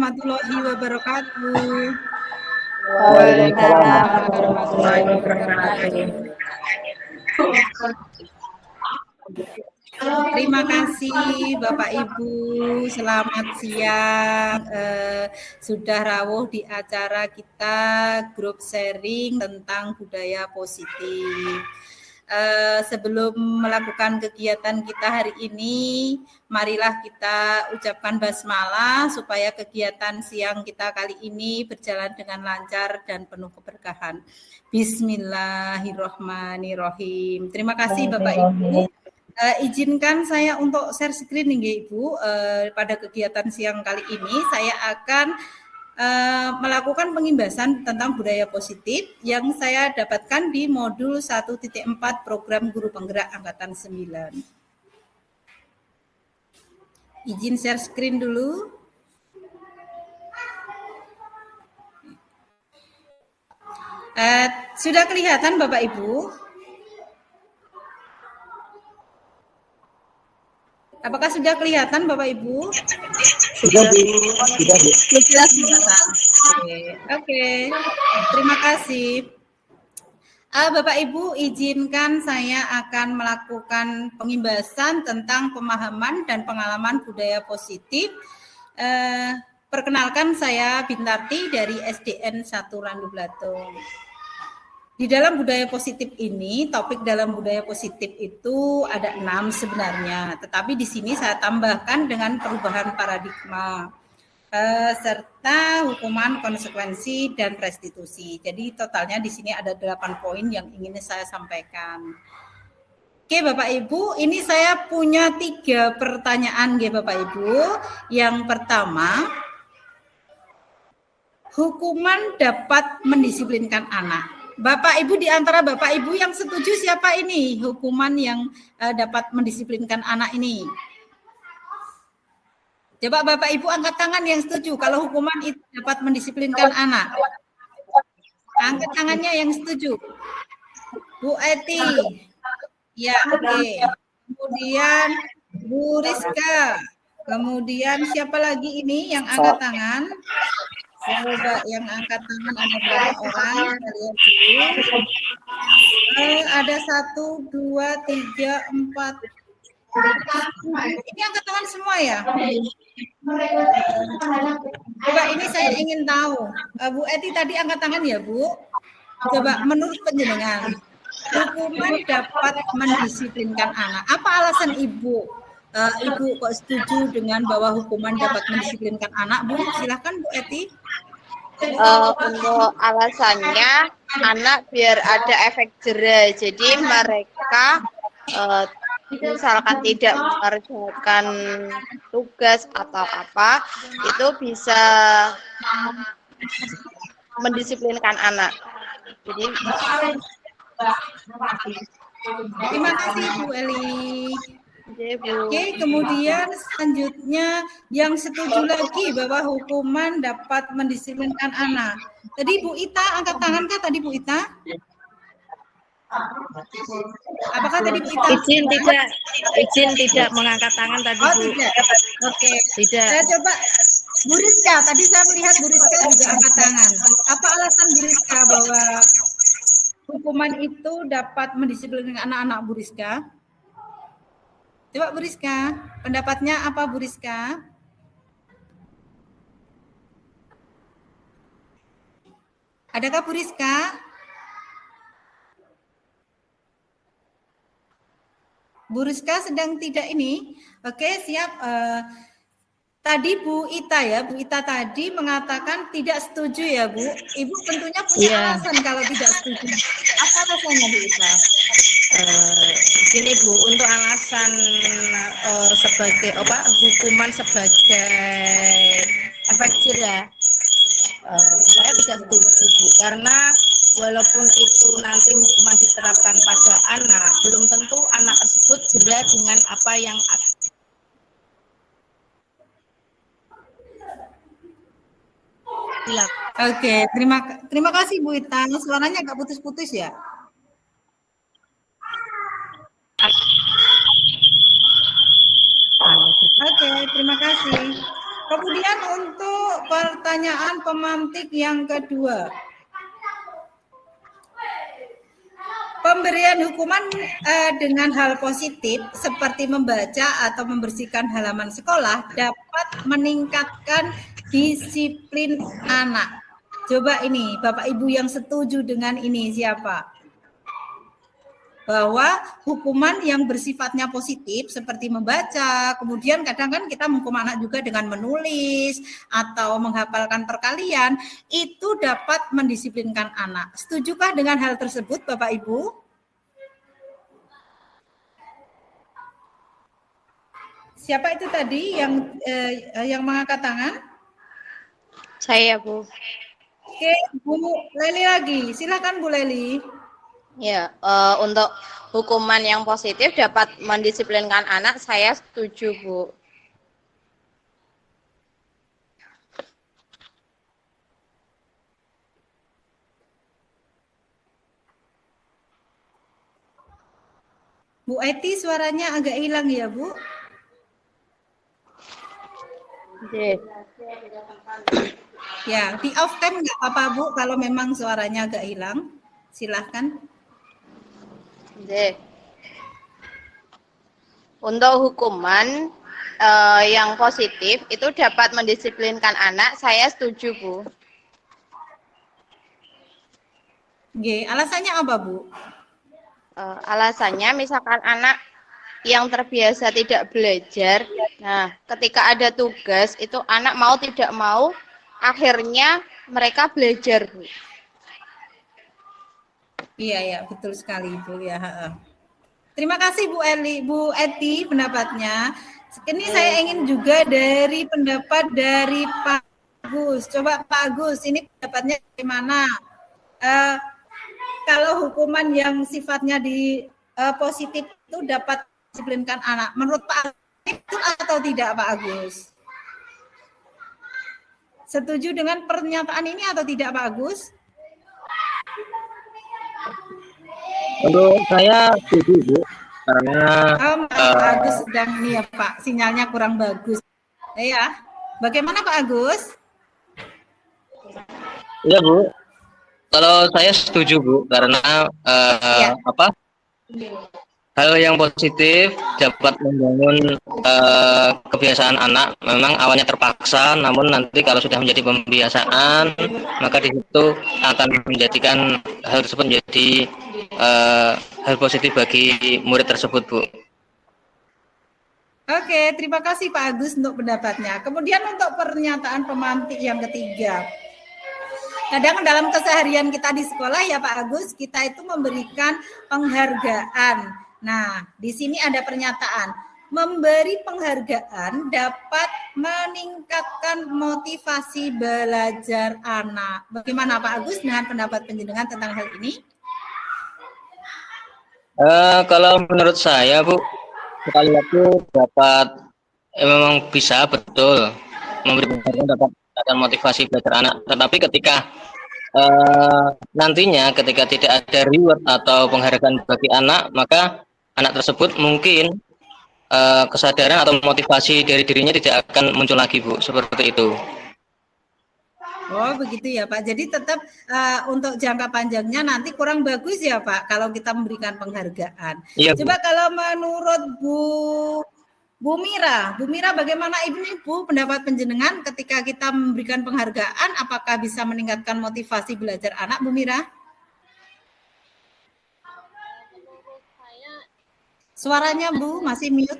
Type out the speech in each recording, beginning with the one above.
warahmatullahi wabarakatuh. Waalaikumsalam warahmatullahi wabarakatuh. Terima kasih Bapak Ibu, selamat siang. Sudah rawuh di acara kita grup sharing tentang budaya positif. Sebelum melakukan kegiatan kita hari ini, marilah kita ucapkan basmalah supaya kegiatan siang kita kali ini berjalan dengan lancar dan penuh keberkahan. Bismillahirrahmanirrahim. Terima kasih Bapak Ibu. Izinkan saya untuk share screen nih Ibu. Pada kegiatan siang kali ini saya akan melakukan pengimbasan tentang budaya positif yang saya dapatkan di modul 1.4 program guru penggerak angkatan 9. Izin share screen dulu. Sudah kelihatan Bapak Ibu? Apakah sudah kelihatan Bapak Ibu? Sudah. Oke. Terima kasih. Bapak Ibu, izinkan saya akan melakukan pengimbasan tentang pemahaman dan pengalaman budaya positif. Perkenalkan saya Bintarti dari SDN 1 Randu Blatung. Di dalam budaya positif ini, topik dalam budaya positif itu ada 6 sebenarnya, tetapi di sini saya tambahkan dengan perubahan paradigma, serta hukuman, konsekuensi, dan restitusi. Jadi totalnya di sini ada 8 poin yang ingin saya sampaikan. Oke Bapak Ibu, ini saya punya 3 pertanyaan Bapak Ibu. Yang pertama, hukuman dapat mendisiplinkan anak. Bapak Ibu, di antara Bapak Ibu yang setuju siapa ini hukuman yang dapat mendisiplinkan anak ini? Coba Bapak Ibu angkat tangan yang setuju kalau hukuman itu dapat mendisiplinkan anak. Angkat tangannya yang setuju. Bu Eti. Ya, oke. Kemudian Bu Rizka. Kemudian siapa lagi ini yang angkat tangan? Coba yang angkat tangan ada berapa orang? Kita lihat dulu. Ada 1, 2, 3, 4. Ini angkat tangan semua ya? Coba ini saya ingin tahu. Bu Eti tadi angkat tangan ya Bu? Coba menurut penjenengan, hukuman dapat mendisiplinkan anak. Apa alasan Ibu? Ibu kok setuju dengan bahwa hukuman dapat mendisiplinkan anak, Bu? Silahkan Bu Eti. Untuk alasannya anak biar ada efek jera, jadi mereka misalkan tidak mengerjakan tugas atau apa, itu bisa mendisiplinkan anak. Jadi terima kasih Bu Eli. Oke, kemudian selanjutnya yang setuju lagi bahwa hukuman dapat mendisiplinkan anak. Tadi Bu Ita angkat tangan kah tadi Bu Ita? Apakah tadi Bu Ita? Izin tidak mengangkat tangan tadi Bu. Oh tidak. Oke. Tidak. Saya coba Bu Rizka. Tadi saya melihat Bu Rizka juga angkat tangan. Apa alasan Bu Rizka bahwa hukuman itu dapat mendisiplinkan anak-anak Bu Rizka? Coba Bu Rizka, pendapatnya apa Bu Rizka? Adakah Bu Rizka? Bu Rizka sedang tidak ini? Oke, siap. Tadi Bu Ita ya, Bu Ita tadi mengatakan tidak setuju ya Bu. Ibu tentunya punya alasan kalau tidak setuju. Apa alasannya Bu Ita? Gini Bu, untuk alasan sebagai hukuman sebagai efek jera, saya tidak setuju Bu, karena walaupun itu nanti hukuman diterapkan pada anak, belum tentu anak tersebut jera dengan apa yang Oke, terima kasih Bu Ita. Suaranya agak putus-putus ya. Oke, terima kasih. Kemudian untuk pertanyaan pemantik yang kedua. Pemberian hukuman dengan hal positif seperti membaca atau membersihkan halaman sekolah dapat meningkatkan disiplin anak. Coba ini Bapak Ibu yang setuju dengan ini siapa? Bahwa hukuman yang bersifatnya positif seperti membaca, kemudian kadang kan kita menghukum anak juga dengan menulis atau menghafalkan perkalian, itu dapat mendisiplinkan anak. Setujukah dengan hal tersebut Bapak Ibu? Siapa itu tadi yang mengangkat tangan? Saya, Bu. Oke, Bu Leli lagi. Silakan Bu Leli. Ya, untuk hukuman yang positif dapat mendisiplinkan anak, saya setuju, Bu. Bu Eti suaranya agak hilang ya, Bu? Oke. Ya, di off cam nggak apa-apa, Bu, kalau memang suaranya agak hilang. Silahkan. Oke. Untuk hukuman yang positif itu dapat mendisiplinkan anak, saya setuju, Bu. Oke, alasannya apa, Bu? Alasannya misalkan anak yang terbiasa tidak belajar, nah ketika ada tugas itu anak mau tidak mau akhirnya mereka belajar, Bu. Iya, ya, betul sekali, Bu ya. Terima kasih Bu Eti pendapatnya. Ini saya ingin juga dari pendapat dari Pak Agus. Coba Pak Agus, ini pendapatnya bagaimana? Kalau hukuman yang sifatnya positif itu dapat disiplinkan anak. Menurut Pak Agus itu atau tidak Pak Agus? Setuju dengan pernyataan ini atau tidak Pak Agus? Untuk saya setuju, Bu, karena Pak Agus sedang ini ya Pak, sinyalnya kurang bagus. Ya, bagaimana Pak Agus? iya, Bu. Kalau saya setuju, Bu, karena hal yang positif dapat membangun kebiasaan anak. Memang awalnya terpaksa, namun nanti kalau sudah menjadi pembiasaan, maka di situ akan menjadikan hal tersebut menjadi hal positif bagi murid tersebut, Bu. Oke, terima kasih Pak Agus untuk pendapatnya. Kemudian untuk pernyataan pemantik yang ketiga. Kadang dalam keseharian kita di sekolah ya Pak Agus, kita itu memberikan penghargaan. Nah, di sini ada pernyataan, memberi penghargaan dapat meningkatkan motivasi belajar anak. Bagaimana Pak Agus dengan pendapat penjenengan tentang hal ini? Kalau menurut saya, Bu, sekali waktu dapat memang bisa betul memberi penghargaan dapat motivasi belajar anak. Tetapi ketika nantinya ketika tidak ada reward atau penghargaan bagi anak, maka anak tersebut mungkin kesadaran atau motivasi dari dirinya tidak akan muncul lagi, Bu, seperti itu. Oh begitu ya Pak. Jadi tetap untuk jangka panjangnya nanti kurang bagus ya Pak kalau kita memberikan penghargaan. Iya, coba kalau menurut Bu Mira bagaimana Ibu pendapat penjenengan ketika kita memberikan penghargaan apakah bisa meningkatkan motivasi belajar anak Bu Mira? Suaranya Bu masih mute.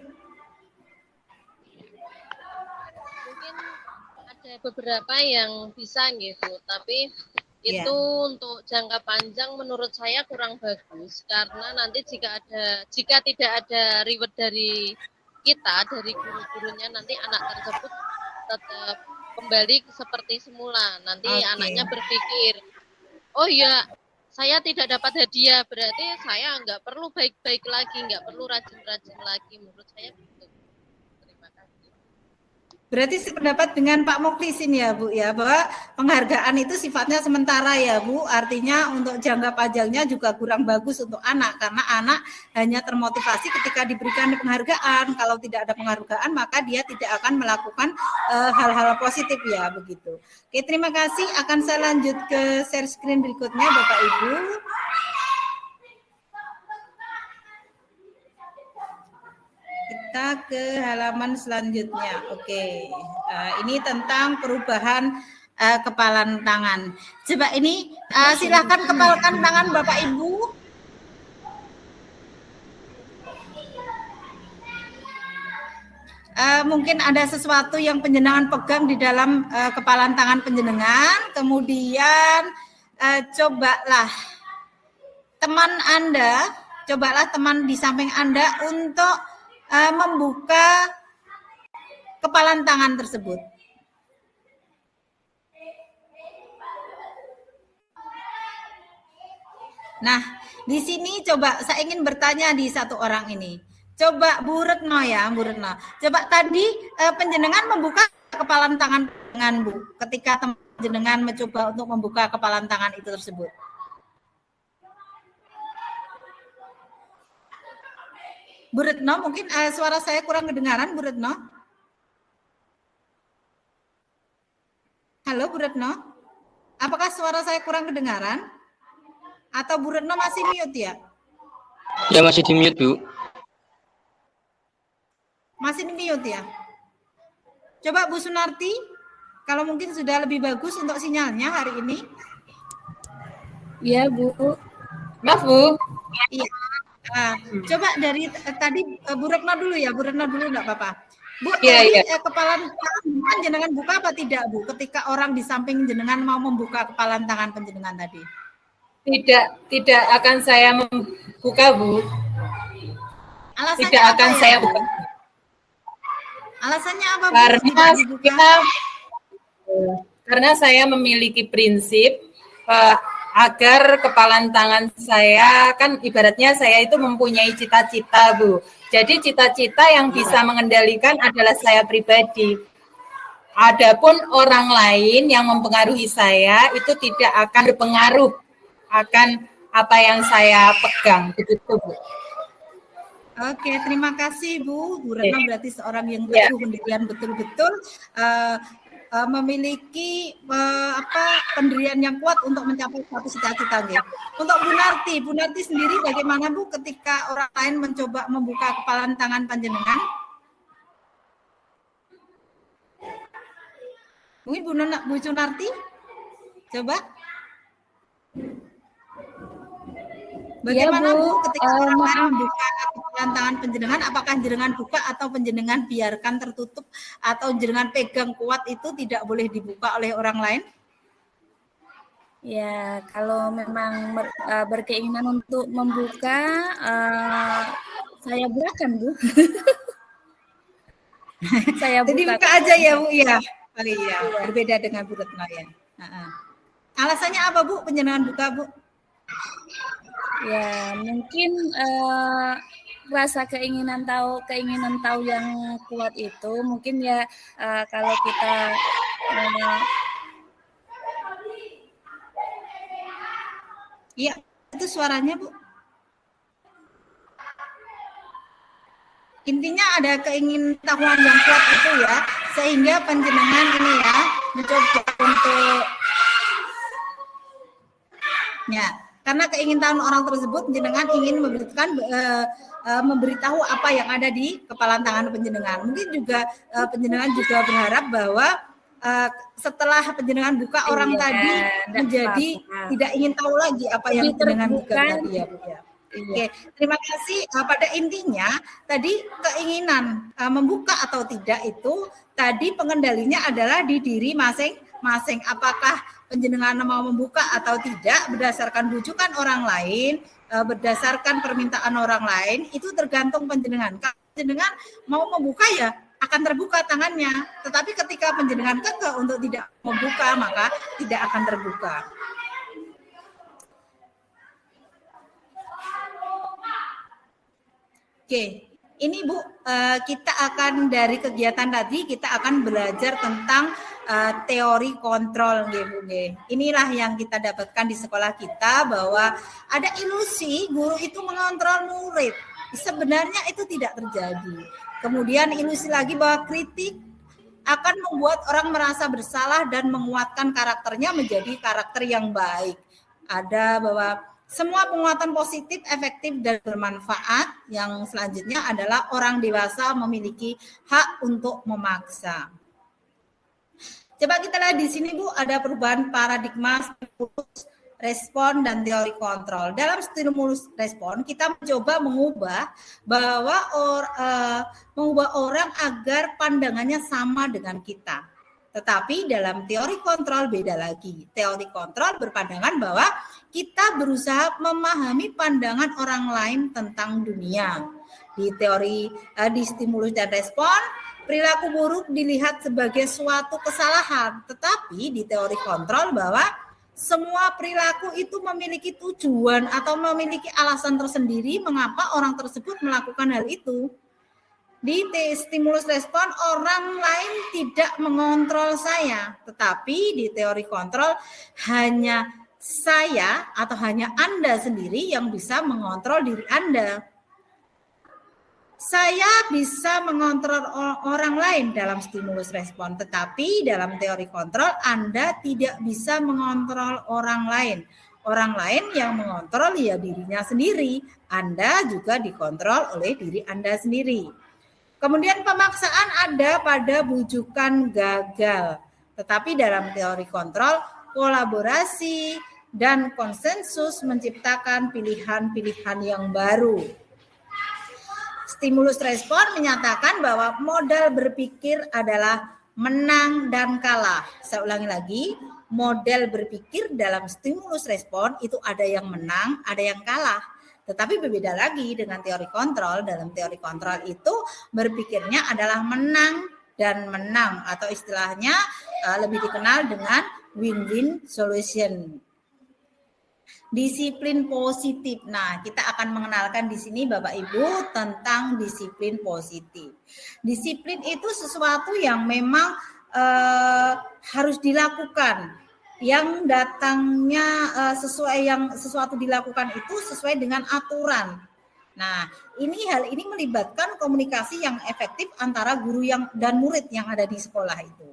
Mungkin ada beberapa yang bisa gitu, tapi itu untuk jangka panjang menurut saya kurang bagus karena nanti jika tidak ada reward dari kita, dari guru-gurunya, nanti anak tersebut tetap kembali seperti semula. Nanti anaknya berpikir, oh ya saya tidak dapat hadiah, berarti saya nggak perlu baik-baik lagi, nggak perlu rajin-rajin lagi. Menurut saya begitu. Terima kasih. Berarti sependapat dengan Pak Muklisin ya Bu ya, bahwa penghargaan itu sifatnya sementara ya Bu, artinya untuk jangka panjangnya juga kurang bagus untuk anak karena anak hanya termotivasi ketika diberikan penghargaan. Kalau tidak ada penghargaan maka dia tidak akan melakukan hal-hal positif ya begitu. Oke, terima kasih. Akan saya lanjut ke share screen berikutnya Bapak Ibu. Kita ke halaman selanjutnya. Oke, ini tentang perubahan kepalan tangan. Coba ini silakan kepalkan tangan Bapak Ibu. Mungkin ada sesuatu yang penjenengan pegang di dalam kepalan tangan penjenengan. Kemudian cobalah teman di samping Anda untuk membuka kepalan tangan tersebut. Nah, di sini coba saya ingin bertanya di satu orang ini. Coba Bu Retno ya, Bu Retno. Coba tadi penjenengan membuka kepalan tangan dengan Bu ketika penjenengan mencoba untuk membuka kepalan tangan itu tersebut. Bu Retno, mungkin suara saya kurang kedengaran, Bu Retno. Halo, Bu Retno. Apakah suara saya kurang kedengaran? Atau Bu Retno masih mute ya? Ya masih di mute Bu. Masih di mute ya? Coba Bu Sunarti, kalau mungkin sudah lebih bagus untuk sinyalnya hari ini. Iya Bu. Maaf Bu. Iya. Coba dari tadi Bu Retno dulu ya, Bu Retno dulu enggak apa-apa. Bu, tadi kepalan tangan jenengan buka apa tidak Bu? Ketika orang di samping jenengan mau membuka kepalan tangan penjenengan tadi. Tidak akan saya membuka Bu. Alasannya tidak akan ya, saya Bu? buka. Alasannya apa Bu? Karena saya memiliki prinsip agar kepalan tangan saya, kan ibaratnya saya itu mempunyai cita-cita Bu. Jadi cita-cita yang bisa mengendalikan adalah saya pribadi. Adapun orang lain yang mempengaruhi saya itu tidak akan berpengaruh akan apa yang saya pegang, begitu Bu. Oke, terima kasih Bu. Bu Retno berarti seorang yang teguh pendirian betul-betul memiliki pendirian yang kuat untuk mencapai satu cita-cita. Untuk Bu Narti sendiri bagaimana Bu ketika orang lain mencoba membuka kepalan tangan panjenengan? Mungkin Bu Sunarti, coba. Bagaimana Bu ketika orang lain membuka kepalan tangan penjenengan, apakah jenengan buka atau penjenengan biarkan tertutup atau jenengan pegang kuat itu tidak boleh dibuka oleh orang lain? Ya, kalau memang berkeinginan untuk membuka, saya bukakan Bu. Saya buka. Jadi buka aja ya Bu ya. Iya, berbeda dengan Bu Retno ya. Alasannya apa Bu penjenengan buka Bu? Ya, mungkin rasa keinginan tahu yang kuat itu mungkin ya kalau kita iya, itu suaranya Bu. Intinya ada keingintahuan yang kuat itu ya, sehingga panjenengan ini ya mencoba untuk ya, karena keinginan orang tersebut jenengan ingin memberitahu apa yang ada di kepalan tangan penjenengan. Mungkin juga penjenengan juga berharap bahwa setelah penjenengan buka orang tadi menjadi tidak ingin tahu lagi apa yang penjenengan buka tadi ya Bu ya. Oke, terima kasih. Pada intinya tadi keinginan membuka atau tidak itu tadi pengendalinya adalah di diri masing-masing. Apakah penjenengan mau membuka atau tidak berdasarkan rujukan orang lain, berdasarkan permintaan orang lain, itu tergantung penjenengan. Kalau penjenengan mau membuka ya akan terbuka tangannya. Tetapi ketika penjenengan kekeh untuk tidak membuka maka tidak akan terbuka. Oke, Ini Bu, kita akan dari kegiatan tadi kita akan belajar tentang teori kontrol, Bu. Inilah yang kita dapatkan di sekolah kita, bahwa ada ilusi guru itu mengontrol murid. Sebenarnya itu tidak terjadi. Kemudian ilusi lagi bahwa kritik akan membuat orang merasa bersalah dan menguatkan karakternya menjadi karakter yang baik. Ada bahwa semua penguatan positif, efektif, dan bermanfaat. Yang selanjutnya adalah orang dewasa memiliki hak untuk memaksa. Coba kita lihat di sini Bu, ada perubahan paradigma stimulus respon dan teori kontrol. Dalam stimulus respon kita mencoba mengubah orang agar pandangannya sama dengan kita. Tetapi dalam teori kontrol beda lagi. Teori kontrol berpandangan bahwa kita berusaha memahami pandangan orang lain tentang dunia. Di teori di stimulus dan respon, perilaku buruk dilihat sebagai suatu kesalahan. Tetapi di teori kontrol bahwa semua perilaku itu memiliki tujuan atau memiliki alasan tersendiri mengapa orang tersebut melakukan hal itu. Di stimulus respon, orang lain tidak mengontrol saya, tetapi di teori kontrol hanya saya atau hanya Anda sendiri yang bisa mengontrol diri Anda. Saya bisa mengontrol orang lain dalam stimulus respon, tetapi dalam teori kontrol Anda tidak bisa mengontrol orang lain. Orang lain yang mengontrol ya dirinya sendiri. Anda juga dikontrol oleh diri Anda sendiri. Kemudian pemaksaan ada pada bujukan gagal. Tetapi dalam teori kontrol, kolaborasi dan konsensus menciptakan pilihan-pilihan yang baru. Stimulus respon menyatakan bahwa modal berpikir adalah menang dan kalah. Saya ulangi lagi, model berpikir dalam stimulus respon itu ada yang menang, ada yang kalah. Tetapi berbeda lagi dengan teori kontrol. Dalam teori kontrol itu berpikirnya adalah menang dan menang, atau istilahnya lebih dikenal dengan win-win solution. Disiplin positif. Nah, kita akan mengenalkan di sini Bapak Ibu tentang disiplin positif. Disiplin itu sesuatu yang memang harus dilakukan. Yang datangnya sesuatu dilakukan itu sesuai dengan aturan. Nah, hal ini melibatkan komunikasi yang efektif antara guru dan murid yang ada di sekolah itu.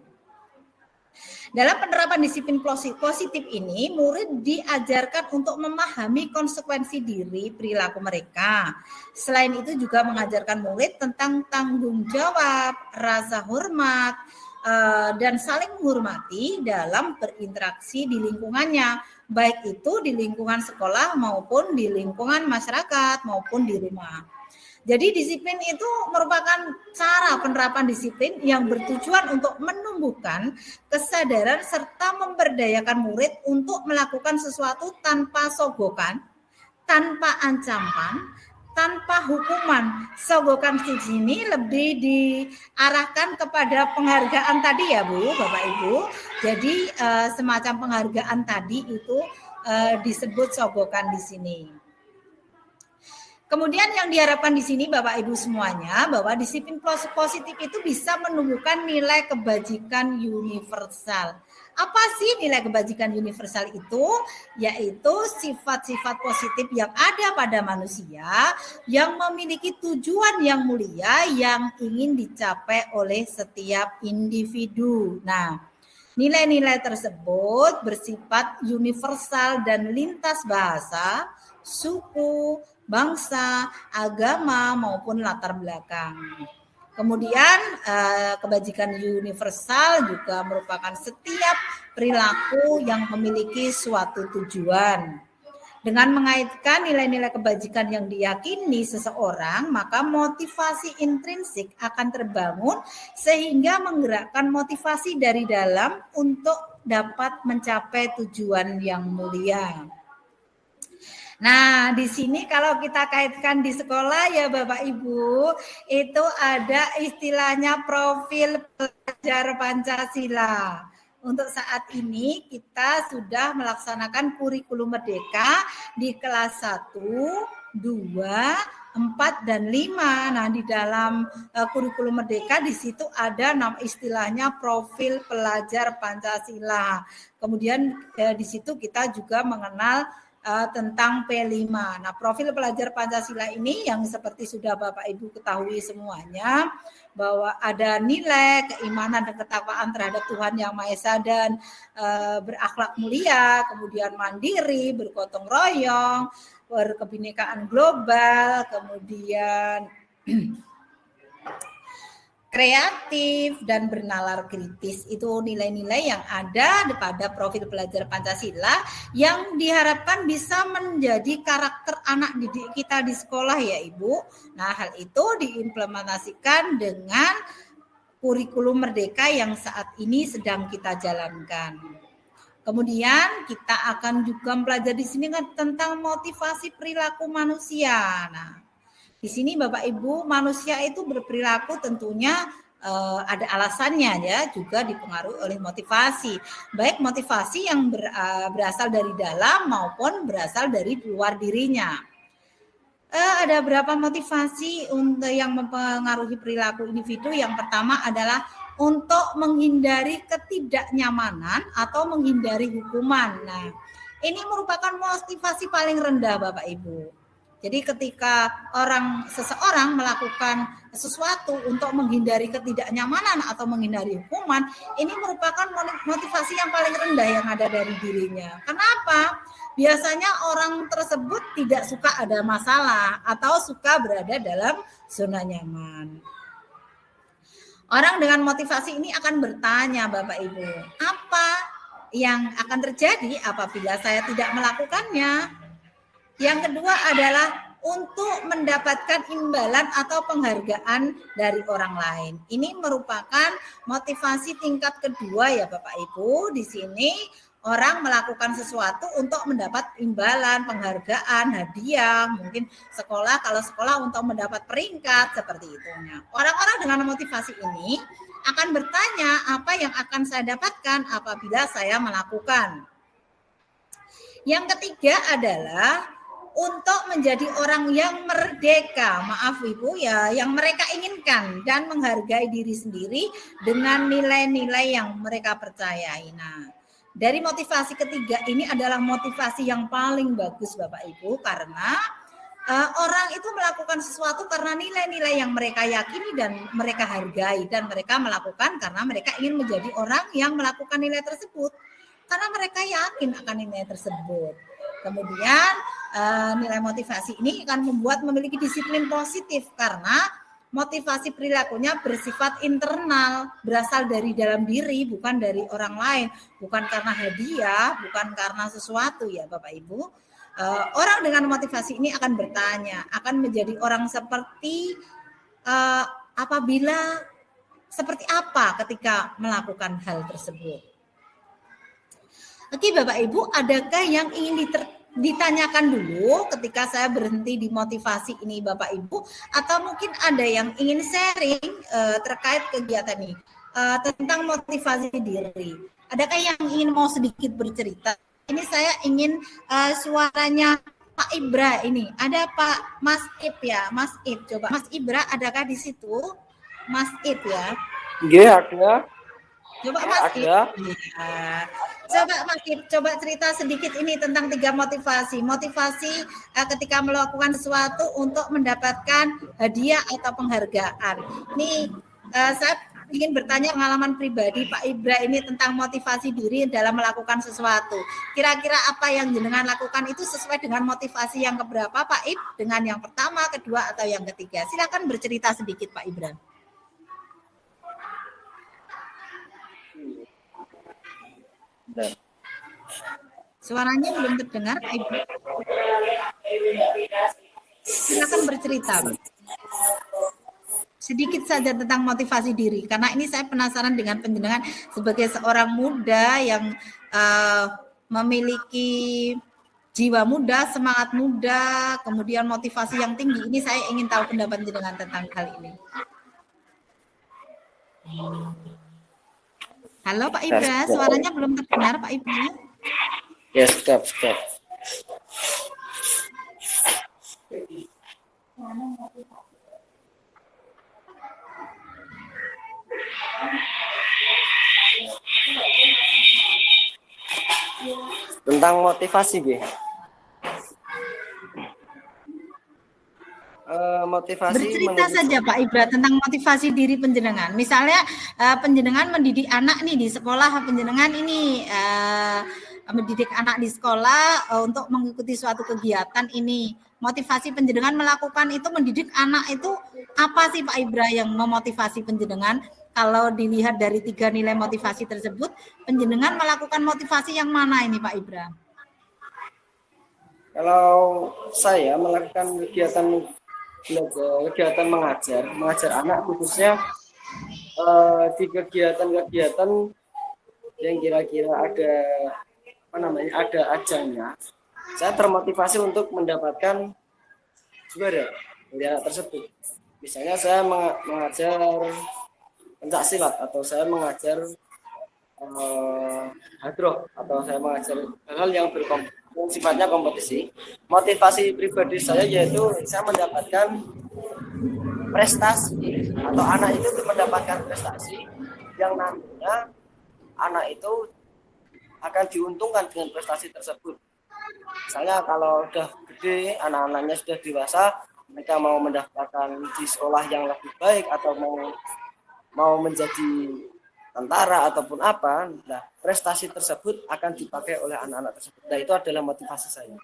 Dalam penerapan disiplin positif ini, murid diajarkan untuk memahami konsekuensi diri perilaku mereka. Selain itu juga mengajarkan murid tentang tanggung jawab, rasa hormat, dan saling menghormati dalam berinteraksi di lingkungannya, baik itu di lingkungan sekolah maupun di lingkungan masyarakat maupun di rumah. Jadi disiplin itu merupakan cara penerapan disiplin yang bertujuan untuk menumbuhkan kesadaran serta memberdayakan murid untuk melakukan sesuatu tanpa sogokan, tanpa ancaman, tanpa hukuman. Sogokan di sini lebih diarahkan kepada penghargaan tadi ya Bu, Bapak Ibu. Jadi semacam penghargaan tadi itu disebut sogokan di sini. Kemudian yang diharapkan di sini Bapak Ibu semuanya, bahwa disiplin positif itu bisa menumbuhkan nilai kebajikan universal. Apa sih nilai kebajikan universal itu? Yaitu sifat-sifat positif yang ada pada manusia yang memiliki tujuan yang mulia yang ingin dicapai oleh setiap individu. Nah, nilai-nilai tersebut bersifat universal dan lintas bahasa, suku, bangsa, agama maupun latar belakang. Kemudian kebajikan universal juga merupakan setiap perilaku yang memiliki suatu tujuan. Dengan mengaitkan nilai-nilai kebajikan yang diyakini seseorang, maka motivasi intrinsik akan terbangun sehingga menggerakkan motivasi dari dalam untuk dapat mencapai tujuan yang mulia. Nah, di sini kalau kita kaitkan di sekolah ya Bapak Ibu, itu ada istilahnya profil pelajar Pancasila. Untuk saat ini kita sudah melaksanakan kurikulum merdeka di kelas 1, 2, 4 dan 5. Nah, di dalam kurikulum Merdeka di situ ada istilahnya profil pelajar Pancasila. Kemudian di situ kita juga mengenal tentang P5. Nah, profil pelajar Pancasila ini yang seperti sudah Bapak Ibu ketahui semuanya, bahwa ada nilai keimanan dan ketakwaan terhadap Tuhan Yang Maha Esa dan berakhlak mulia, kemudian mandiri, bergotong royong, berkebinekaan global, kemudian kreatif dan bernalar kritis. Itu nilai-nilai yang ada pada profil pelajar Pancasila yang diharapkan bisa menjadi karakter anak didik kita di sekolah ya Ibu. Nah, hal itu diimplementasikan dengan kurikulum Merdeka yang saat ini sedang kita jalankan. Kemudian kita akan juga belajar di sini tentang motivasi perilaku manusia. Nah, di sini Bapak Ibu, manusia itu berperilaku tentunya ada alasannya ya, juga dipengaruhi oleh motivasi. Baik motivasi yang berasal dari dalam maupun berasal dari luar dirinya. Ada berapa motivasi untuk yang mempengaruhi perilaku individu? Yang pertama adalah untuk menghindari ketidaknyamanan atau menghindari hukuman. Nah, ini merupakan motivasi paling rendah Bapak Ibu. Jadi ketika seseorang melakukan sesuatu untuk menghindari ketidaknyamanan atau menghindari hukuman, ini merupakan motivasi yang paling rendah yang ada dari dirinya. Kenapa? Biasanya orang tersebut tidak suka ada masalah atau suka berada dalam zona nyaman. Orang dengan motivasi ini akan bertanya, Bapak Ibu, apa yang akan terjadi apabila saya tidak melakukannya? Yang kedua adalah untuk mendapatkan imbalan atau penghargaan dari orang lain. Ini merupakan motivasi tingkat kedua ya Bapak Ibu. Di sini orang melakukan sesuatu untuk mendapat imbalan, penghargaan, hadiah, mungkin sekolah, kalau sekolah untuk mendapat peringkat, seperti itu. Orang-orang dengan motivasi ini akan bertanya apa yang akan saya dapatkan apabila saya melakukan. Yang ketiga adalah untuk menjadi orang yang merdeka, maaf Ibu ya, yang mereka inginkan dan menghargai diri sendiri dengan nilai-nilai yang mereka percayai. Nah, dari motivasi ketiga ini adalah motivasi yang paling bagus Bapak Ibu, karena orang itu melakukan sesuatu karena nilai-nilai yang mereka yakini dan mereka hargai, dan mereka melakukan karena mereka ingin menjadi orang yang melakukan nilai tersebut karena mereka yakin akan nilai tersebut. Kemudian nilai motivasi ini akan membuat memiliki disiplin positif karena motivasi perilakunya bersifat internal, berasal dari dalam diri, bukan dari orang lain, bukan karena hadiah, bukan karena sesuatu ya Bapak Ibu. Orang dengan motivasi ini akan bertanya, akan menjadi orang seperti seperti apa ketika melakukan hal tersebut. Oke Bapak Ibu, adakah yang ingin ditanyakan dulu ketika saya berhenti di motivasi ini Bapak Ibu, atau mungkin ada yang ingin sharing terkait kegiatan ini tentang motivasi diri? Adakah yang ingin mau sedikit bercerita? Ini saya ingin suaranya Pak Ibra ini. Ada Pak Mas Ib ya, Mas Ib. Coba Mas Ibra adakah di situ? Mas Ib ya. Iya, ada. Coba Mas Ib. Ya. Coba Mas Ib, coba cerita sedikit ini tentang 3 motivasi. Motivasi ketika melakukan sesuatu untuk mendapatkan hadiah atau penghargaan. Ini saya ingin bertanya pengalaman pribadi Pak Ibra ini tentang motivasi diri dalam melakukan sesuatu. Kira-kira apa yang jenengan lakukan itu sesuai dengan motivasi yang keberapa Pak Ib? Dengan yang pertama, kedua, atau yang ketiga? Silakan bercerita sedikit Pak Ibra. Suaranya belum terdengar, Ibu. Silakan bercerita sedikit saja tentang motivasi diri, karena ini saya penasaran dengan penjenengan sebagai seorang muda yang memiliki jiwa muda, semangat muda, kemudian motivasi yang tinggi. Ini saya ingin tahu pendapat jenengan tentang hal ini. Halo Pak Ibra, suaranya belum terdengar Pak Ibra. Ya, stop. Tentang motivasi, Bi. Motivasi Bercerita saja Pak Ibra tentang motivasi diri penjenengan. Misalnya penjenengan mendidik anak nih di sekolah, penjenengan ini mendidik anak di sekolah untuk mengikuti suatu kegiatan ini. Motivasi penjenengan melakukan itu, mendidik anak itu apa sih Pak Ibra yang memotivasi penjenengan? Kalau dilihat dari 3 nilai motivasi tersebut, penjenengan melakukan motivasi yang mana ini Pak Ibra? Kalau saya melakukan kegiatan mengajar anak, khususnya di kegiatan-kegiatan yang kira-kira ada ajangnya, saya termotivasi untuk mendapatkan juara dari anak tersebut. Misalnya saya mengajar pencak silat, atau saya mengajar hadroh, atau saya mengajar hal-hal yang sifatnya kompetisi. Motivasi pribadi saya yaitu saya mendapatkan prestasi, atau anak itu mendapatkan prestasi yang nantinya anak itu akan diuntungkan dengan prestasi tersebut. Misalnya kalau sudah gede, anak-anaknya sudah dewasa, mereka mau mendaftarkan di sekolah yang lebih baik, atau mau menjadi tentara ataupun apa, nah prestasi tersebut akan dipakai oleh anak-anak tersebut. Nah itu adalah motivasi saya.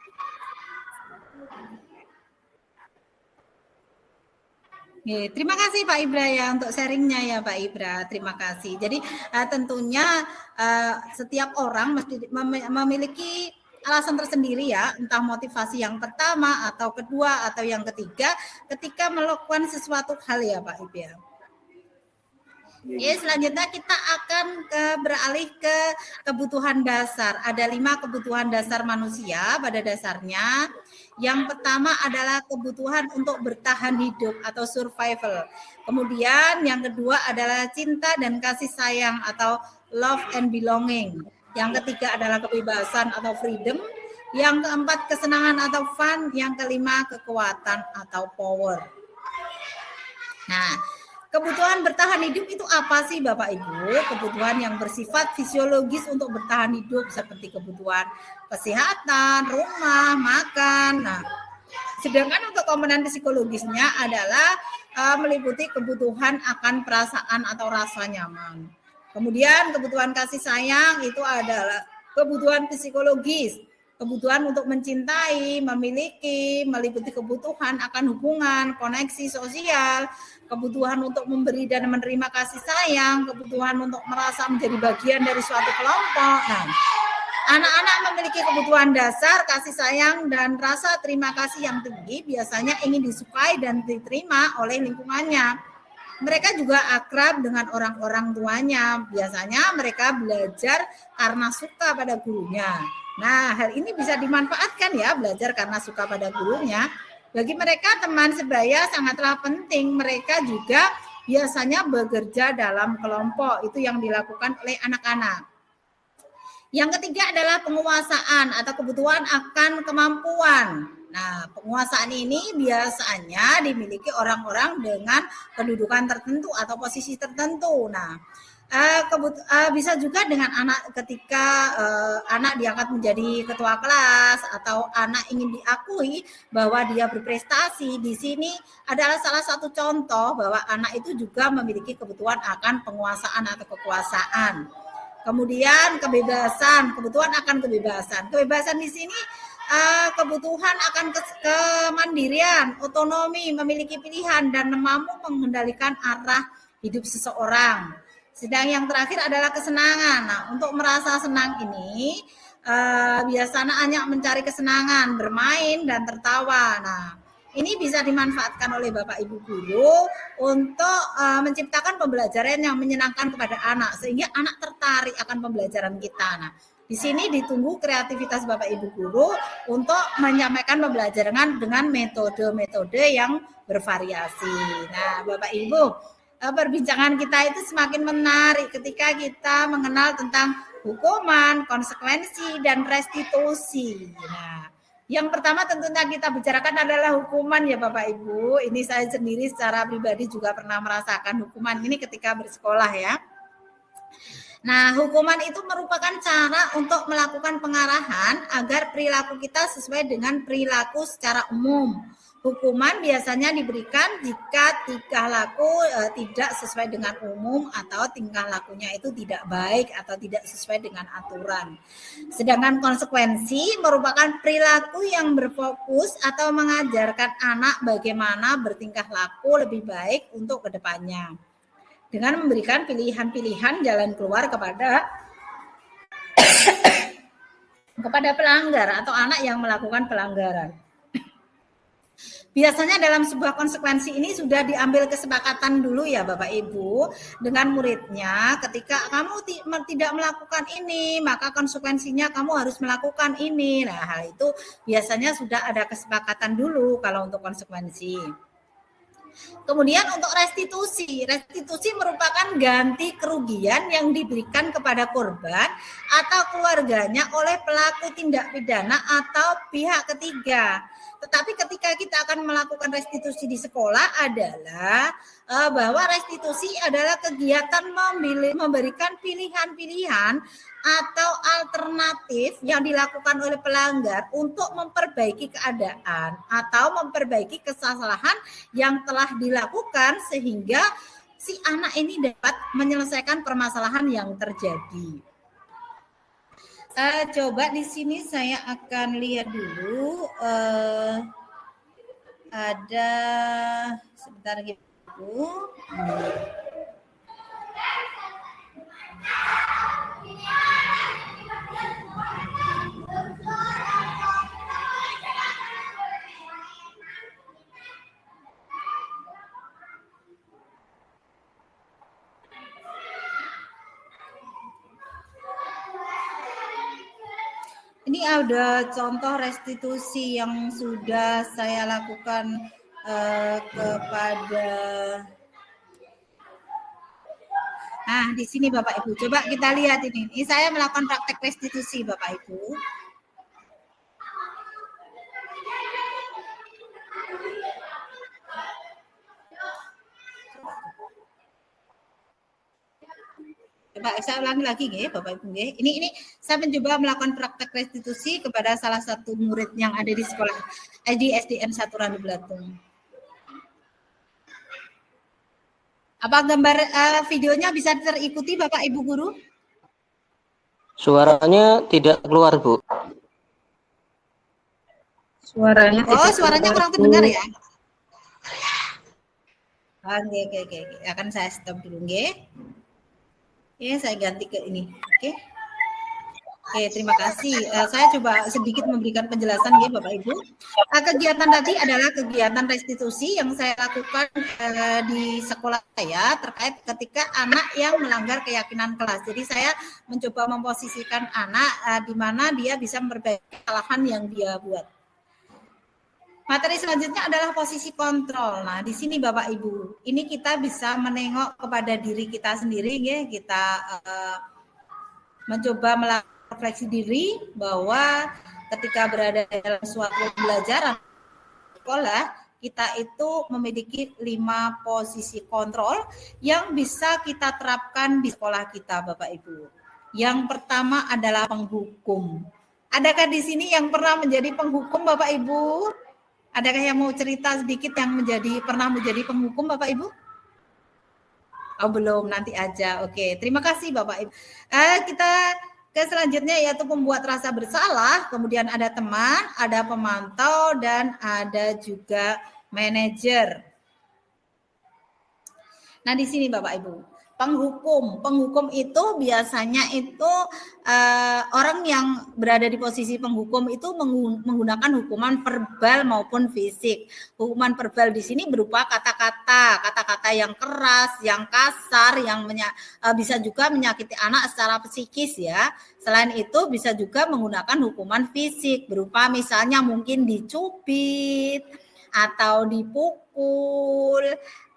Terima kasih Pak Ibra ya untuk sharingnya ya Pak Ibra. Terima kasih. Jadi tentunya setiap orang mesti memiliki alasan tersendiri ya, entah motivasi yang pertama atau kedua atau yang ketiga ketika melakukan sesuatu hal ya Pak Ibra. Selanjutnya kita akan beralih ke kebutuhan dasar. Ada 5 kebutuhan dasar manusia pada dasarnya. Yang pertama adalah kebutuhan untuk bertahan hidup atau survival. Kemudian yang kedua adalah cinta dan kasih sayang atau love and belonging. Yang ketiga adalah kebebasan atau freedom. Yang keempat kesenangan atau fun. Yang kelima kekuatan atau power. Nah, kebutuhan bertahan hidup itu apa sih Bapak Ibu? Kebutuhan yang bersifat fisiologis untuk bertahan hidup seperti kebutuhan kesehatan, rumah, makan. Nah, sedangkan untuk komponen psikologisnya adalah meliputi kebutuhan akan perasaan atau rasa nyaman. Kemudian kebutuhan kasih sayang itu adalah kebutuhan psikologis. Kebutuhan untuk mencintai, memiliki, meliputi kebutuhan akan hubungan, koneksi sosial, kebutuhan untuk memberi dan menerima kasih sayang, kebutuhan untuk merasa menjadi bagian dari suatu kelompok. Nah, anak-anak memiliki kebutuhan dasar, kasih sayang, dan rasa terima kasih yang tinggi, biasanya ingin disukai dan diterima oleh lingkungannya. Mereka juga akrab dengan orang-orang tuanya. Biasanya mereka belajar karena suka pada gurunya. Nah, hal ini bisa dimanfaatkan ya, belajar karena suka pada gurunya. Bagi mereka teman sebaya sangatlah penting. Mereka juga biasanya bekerja dalam kelompok. Itu yang dilakukan oleh anak-anak. Yang ketiga adalah penguasaan atau kebutuhan akan kemampuan. Nah, penguasaan ini biasanya dimiliki orang-orang dengan kedudukan tertentu atau posisi tertentu. Nah, bisa juga dengan anak ketika anak diangkat menjadi ketua kelas atau anak ingin diakui bahwa dia berprestasi. Di sini adalah salah satu contoh bahwa anak itu juga memiliki kebutuhan akan penguasaan atau kekuasaan. Kemudian kebebasan, kebutuhan akan kebebasan. Kebebasan di sini kebutuhan akan kemandirian, otonomi, memiliki pilihan dan mampu mengendalikan arah hidup seseorang. Sedang yang terakhir adalah kesenangan. Nah, untuk merasa senang ini biasanya hanya mencari kesenangan, bermain dan tertawa. Nah, ini bisa dimanfaatkan oleh Bapak Ibu guru untuk menciptakan pembelajaran yang menyenangkan kepada anak sehingga anak tertarik akan pembelajaran kita. Nah, di sini ditunggu kreativitas Bapak Ibu guru untuk menyampaikan pembelajaran dengan metode-metode yang bervariasi. Nah, Bapak Ibu, perbincangan kita itu semakin menarik ketika kita mengenal tentang hukuman, konsekuensi, dan restitusi. Nah, Yang pertama tentunya kita bicarakan adalah hukuman ya Bapak Ibu. Ini saya sendiri secara pribadi juga pernah merasakan hukuman ini ketika bersekolah ya. Nah, hukuman itu merupakan cara untuk melakukan pengarahan agar perilaku kita sesuai dengan perilaku secara umum. Hukuman biasanya diberikan jika tingkah laku tidak sesuai dengan umum atau tingkah lakunya itu tidak baik atau tidak sesuai dengan aturan. Sedangkan konsekuensi merupakan perilaku yang berfokus atau mengajarkan anak bagaimana bertingkah laku lebih baik untuk kedepannya. Dengan memberikan pilihan-pilihan jalan keluar kepada pelanggar atau anak yang melakukan pelanggaran. Biasanya dalam sebuah konsekuensi ini sudah diambil kesepakatan dulu ya Bapak Ibu dengan muridnya, ketika kamu tidak melakukan ini maka konsekuensinya kamu harus melakukan ini. Nah, hal itu biasanya sudah ada kesepakatan dulu kalau untuk konsekuensi. Kemudian untuk restitusi merupakan ganti kerugian yang diberikan kepada korban atau keluarganya oleh pelaku tindak pidana atau pihak ketiga. Tetapi ketika kita akan melakukan restitusi di sekolah adalah bahwa restitusi adalah kegiatan memberikan pilihan-pilihan atau alternatif yang dilakukan oleh pelanggar untuk memperbaiki keadaan atau memperbaiki kesalahan yang telah dilakukan sehingga si anak ini dapat menyelesaikan permasalahan yang terjadi. Coba di sini saya akan lihat dulu ada sebentar gitu. Ini ada contoh restitusi yang sudah saya lakukan kepada. Nah, di sini Bapak Ibu, coba kita lihat ini. Ini saya melakukan praktek restitusi Bapak Ibu. Coba saya ulangi lagi nggih Bapak Ibu nggih. Ini saya mencoba melakukan praktek restitusi kepada salah satu murid yang ada di sekolah di SDN 1 Randu Blatung. Apa gambar videonya bisa terikuti Bapak Ibu guru? Suaranya tidak keluar, Bu. Suaranya kurang terdengar ya. Oke. Akan saya stop dulu nggih. Ya, saya ganti ke ini. Oke, terima kasih. Saya coba sedikit memberikan penjelasan ya Bapak Ibu. Kegiatan tadi adalah kegiatan restitusi yang saya lakukan di sekolah saya terkait ketika anak yang melanggar keyakinan kelas. Jadi saya mencoba memposisikan anak di mana dia bisa memperbaiki kesalahan yang dia buat. Materi selanjutnya adalah posisi kontrol. Nah, di sini Bapak Ibu, ini kita bisa menengok kepada diri kita sendiri, ya. Kita mencoba melakukan refleksi diri bahwa ketika berada dalam suatu pembelajaran sekolah, kita itu memiliki 5 posisi kontrol yang bisa kita terapkan di sekolah kita, Bapak Ibu. Yang pertama adalah penghukum. Adakah di sini yang pernah menjadi penghukum, Bapak Ibu? Adakah yang mau cerita sedikit yang pernah menjadi penghukum Bapak Ibu? Oh belum, nanti aja. Oke, terima kasih Bapak Ibu. Kita ke selanjutnya yaitu pembuat rasa bersalah. Kemudian ada teman, ada pemantau, dan ada juga manajer. Nah di sini Bapak Ibu. Penghukum itu biasanya itu orang yang berada di posisi penghukum itu menggunakan hukuman verbal maupun fisik. Hukuman verbal di sini berupa kata-kata yang keras, yang kasar, yang bisa juga menyakiti anak secara psikis ya. Selain itu bisa juga menggunakan hukuman fisik berupa misalnya mungkin dicubit atau dipukul,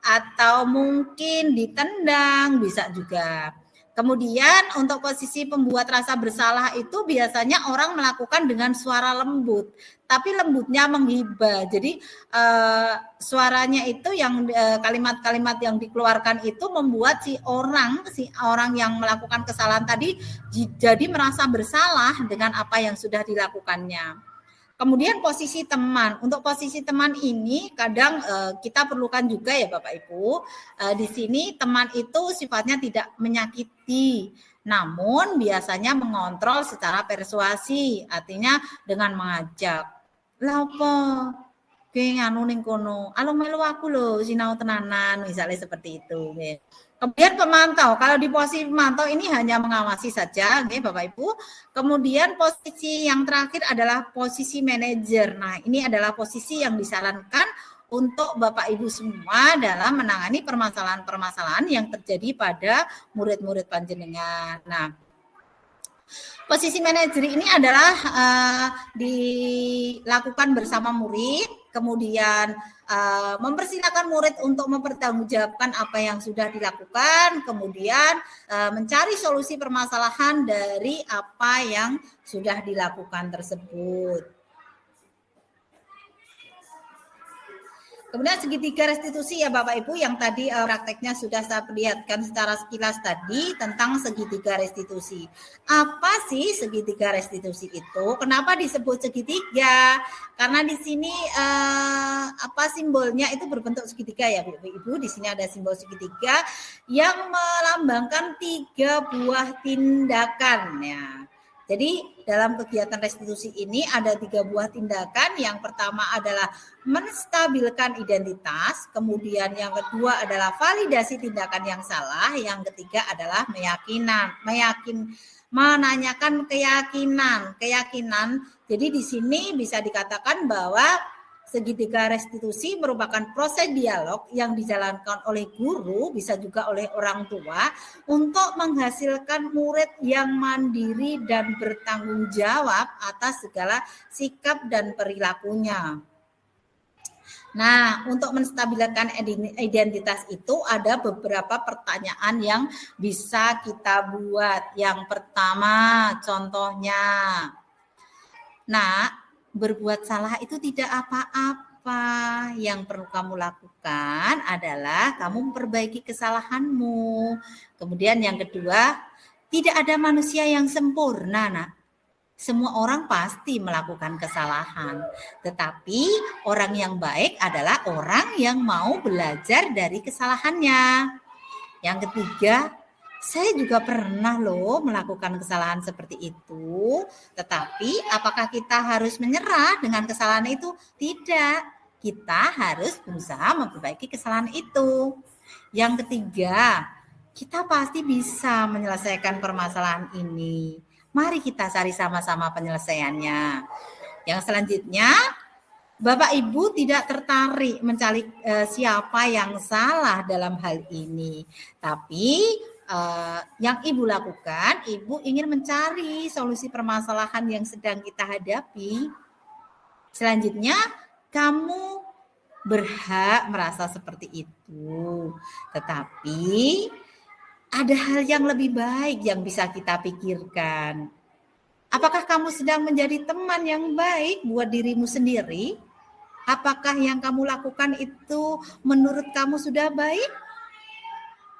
atau mungkin ditendang, bisa juga. Kemudian untuk posisi pembuat rasa bersalah itu biasanya orang melakukan dengan suara lembut, tapi lembutnya menghibah. Jadi suaranya itu yang kalimat-kalimat yang dikeluarkan itu membuat si orang yang melakukan kesalahan tadi jadi merasa bersalah dengan apa yang sudah dilakukannya. Kemudian posisi teman. Untuk posisi teman ini kadang kita perlukan juga ya Bapak Ibu. Di sini teman itu sifatnya tidak menyakiti, namun biasanya mengontrol secara persuasi, artinya dengan mengajak. Lah apa? Kowe nganu ning kono, alo melu aku lho sinau tenanan, misalnya seperti itu. Kemudian pemantau, kalau di posisi pemantau ini hanya mengawasi saja, Bapak Ibu. Kemudian posisi yang terakhir adalah posisi manajer. Nah, ini adalah posisi yang disarankan untuk Bapak Ibu semua dalam menangani permasalahan-permasalahan yang terjadi pada murid-murid panjenengan. Nah, posisi manajer ini adalah dilakukan bersama murid, kemudian mempersilahkan murid untuk mempertanggungjawabkan apa yang sudah dilakukan, kemudian mencari solusi permasalahan dari apa yang sudah dilakukan tersebut. Kemudian segitiga restitusi ya Bapak Ibu yang tadi prakteknya sudah saya perlihatkan secara sekilas tadi tentang segitiga restitusi. Apa sih segitiga restitusi itu? Kenapa disebut segitiga? Karena di sini simbolnya itu berbentuk segitiga ya Bapak Ibu. Di sini ada simbol segitiga yang melambangkan 3 buah tindakan ya. Jadi dalam kegiatan restitusi ini ada 3 buah tindakan. Yang pertama adalah menstabilkan identitas, kemudian yang kedua adalah validasi tindakan yang salah, yang ketiga adalah menanyakan keyakinan. Jadi di sini bisa dikatakan bahwa segitiga restitusi merupakan proses dialog yang dijalankan oleh guru, bisa juga oleh orang tua, untuk menghasilkan murid yang mandiri dan bertanggung jawab atas segala sikap dan perilakunya. Nah, untuk menstabilkan identitas itu ada beberapa pertanyaan yang bisa kita buat. Yang pertama, contohnya, nah, berbuat salah itu tidak apa-apa. Yang perlu kamu lakukan adalah kamu memperbaiki kesalahanmu. Kemudian yang kedua, tidak ada manusia yang sempurna, nak. Semua orang pasti melakukan kesalahan. Tetapi orang yang baik adalah orang yang mau belajar dari kesalahannya. Yang ketiga, saya juga pernah loh melakukan kesalahan seperti itu. Tetapi apakah kita harus menyerah dengan kesalahan itu? Tidak. Kita harus berusaha memperbaiki kesalahan itu. Yang ketiga, kita pasti bisa menyelesaikan permasalahan ini. Mari kita cari sama-sama penyelesaiannya. Yang selanjutnya, Bapak Ibu tidak tertarik mencari siapa yang salah dalam hal ini. Tapi yang Ibu lakukan, Ibu ingin mencari solusi permasalahan yang sedang kita hadapi. Selanjutnya, kamu berhak merasa seperti itu. Tetapi ada hal yang lebih baik yang bisa kita pikirkan. Apakah kamu sedang menjadi teman yang baik buat dirimu sendiri? Apakah yang kamu lakukan itu menurut kamu sudah baik?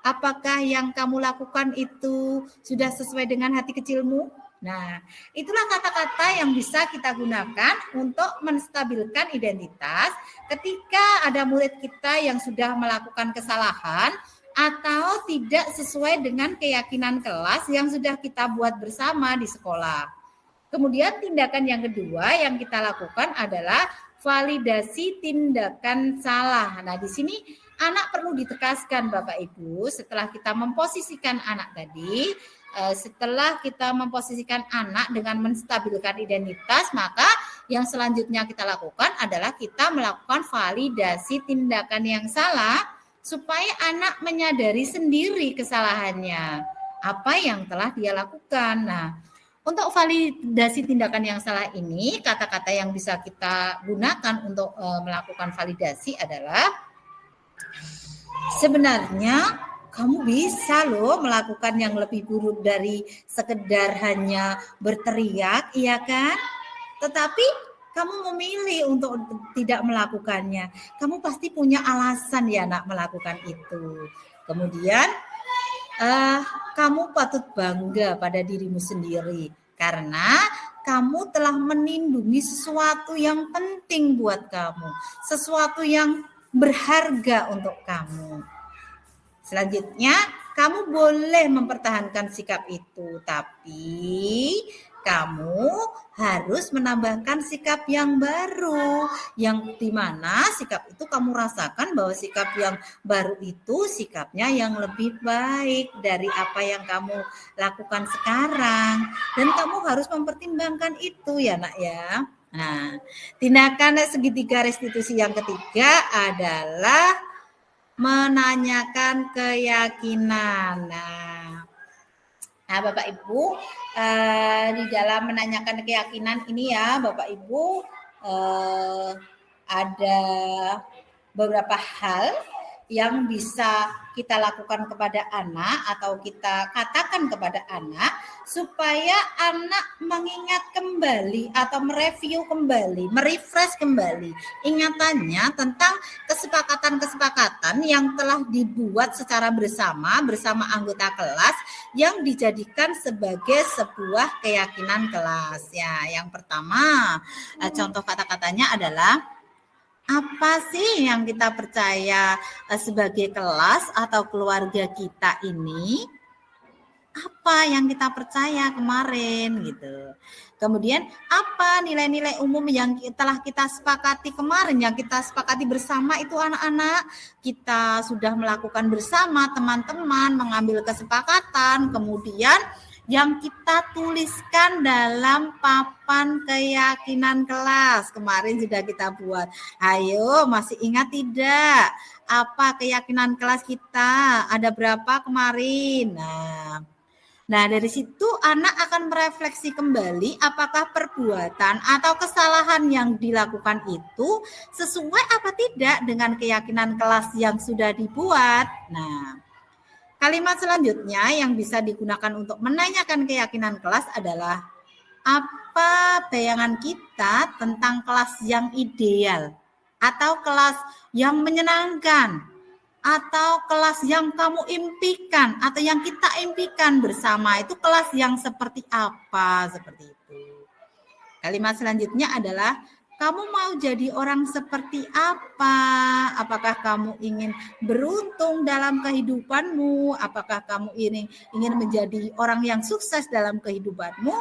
Apakah yang kamu lakukan itu sudah sesuai dengan hati kecilmu? Nah, itulah kata-kata yang bisa kita gunakan untuk menstabilkan identitas ketika ada murid kita yang sudah melakukan kesalahan atau tidak sesuai dengan keyakinan kelas yang sudah kita buat bersama di sekolah. Kemudian tindakan yang kedua yang kita lakukan adalah validasi tindakan salah. Nah, di sini anak perlu ditegaskan Bapak Ibu, setelah kita memposisikan anak tadi, setelah kita memposisikan anak dengan menstabilkan identitas, maka yang selanjutnya kita lakukan adalah kita melakukan validasi tindakan yang salah supaya anak menyadari sendiri kesalahannya, apa yang telah dia lakukan. Nah, untuk validasi tindakan yang salah ini, kata-kata yang bisa kita gunakan untuk melakukan validasi adalah sebenarnya kamu bisa loh melakukan yang lebih buruk dari sekedar hanya berteriak, iya kan? Tetapi kamu memilih untuk tidak melakukannya. Kamu pasti punya alasan ya nak melakukan itu. Kemudian kamu patut bangga pada dirimu sendiri karena kamu telah melindungi sesuatu yang penting buat kamu, sesuatu yang berharga untuk kamu. Selanjutnya, kamu boleh mempertahankan sikap itu, tapi kamu harus menambahkan sikap yang baru, yang dimana sikap itu kamu rasakan bahwa sikap yang baru itu sikapnya yang lebih baik dari apa yang kamu lakukan sekarang, dan kamu harus mempertimbangkan itu ya nak ya. Nah, tindakan segitiga restitusi yang ketiga adalah menanyakan keyakinan. Nah, Bapak Ibu, di dalam menanyakan keyakinan ini ya, Bapak Ibu, ada beberapa hal yang bisa kita lakukan kepada anak atau kita katakan kepada anak supaya anak mengingat kembali atau mereview kembali, merefresh kembali ingatannya tentang kesepakatan-kesepakatan yang telah dibuat secara bersama anggota kelas yang dijadikan sebagai sebuah keyakinan kelas. Ya, yang pertama, contoh kata-katanya adalah apa sih yang kita percaya sebagai kelas atau keluarga kita ini? Apa yang kita percaya kemarin gitu. Kemudian apa nilai-nilai umum yang telah kita sepakati kemarin, yang kita sepakati bersama itu anak-anak. Kita sudah melakukan bersama teman-teman, mengambil kesepakatan, kemudian yang kita tuliskan dalam papan keyakinan kelas. Kemarin sudah kita buat. Ayo, masih ingat tidak? Apa keyakinan kelas kita? Ada berapa kemarin? Nah, dari situ anak akan merefleksi kembali apakah perbuatan atau kesalahan yang dilakukan itu sesuai apa tidak dengan keyakinan kelas yang sudah dibuat. Nah, kalimat selanjutnya yang bisa digunakan untuk menanyakan keyakinan kelas adalah apa bayangan kita tentang kelas yang ideal atau kelas yang menyenangkan atau kelas yang kamu impikan atau yang kita impikan bersama itu kelas yang seperti apa, seperti itu. Kalimat selanjutnya adalah kamu mau jadi orang seperti apa? Apakah kamu ingin beruntung dalam kehidupanmu? Apakah kamu ingin menjadi orang yang sukses dalam kehidupanmu?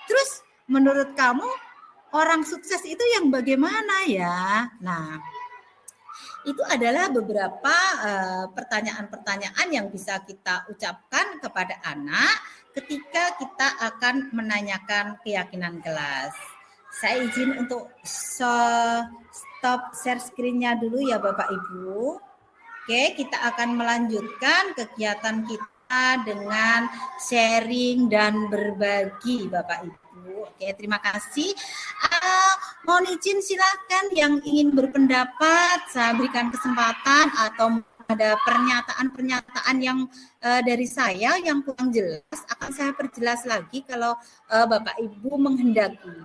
Terus menurut kamu orang sukses itu yang bagaimana ya? Nah, itu adalah beberapa pertanyaan-pertanyaan yang bisa kita ucapkan kepada anak ketika kita akan menanyakan keyakinan kelas. Saya izin untuk stop share screen-nya dulu ya Bapak Ibu. Oke, kita akan melanjutkan kegiatan kita dengan sharing dan berbagi Bapak Ibu. Oke, terima kasih. Mohon izin silakan yang ingin berpendapat, saya berikan kesempatan atau ada pernyataan-pernyataan yang dari saya yang kurang jelas akan saya perjelas lagi kalau Bapak Ibu menghendaki.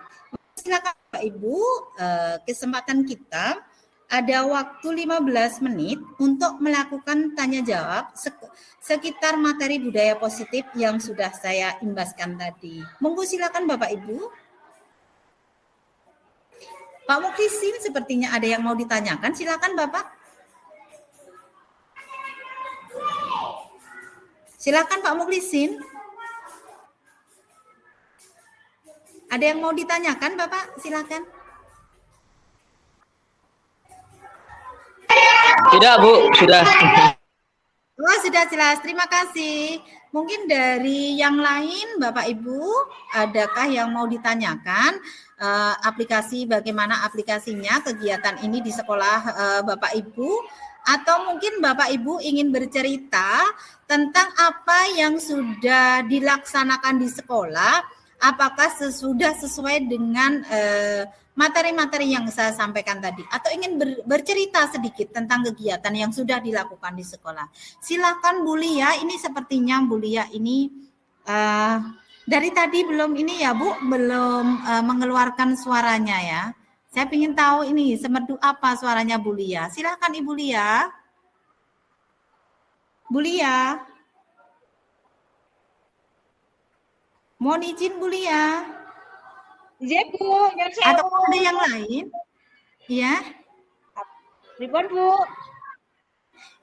Silakan Bapak Ibu, kesempatan kita ada waktu 15 menit untuk melakukan tanya jawab sekitar materi budaya positif yang sudah saya imbaskan tadi. Monggo silakan Bapak Ibu. Pak Muklisin sepertinya ada yang mau ditanyakan, silakan Bapak. Silakan Pak Muklisin. Ada yang mau ditanyakan Bapak? Silakan. Tidak, Bu, sudah. Oh, sudah jelas. Terima kasih. Mungkin dari yang lain, Bapak Ibu, adakah yang mau ditanyakan bagaimana aplikasinya kegiatan ini di sekolah Bapak Ibu? Atau mungkin Bapak Ibu ingin bercerita tentang apa yang sudah dilaksanakan di sekolah? Apakah sudah sesuai dengan materi-materi yang saya sampaikan tadi atau ingin bercerita sedikit tentang kegiatan yang sudah dilakukan di sekolah. Silakan Bu Lia, ini sepertinya Bu Lia ini dari tadi belum ini ya Bu, belum mengeluarkan suaranya ya. Saya ingin tahu ini semerdu apa suaranya Bu Lia. Silakan Ibu Lia. Bu Lia. Mohon izin Bu Lia. Iya Bu, Atau ada yang lain? Iya. Ribon Bu.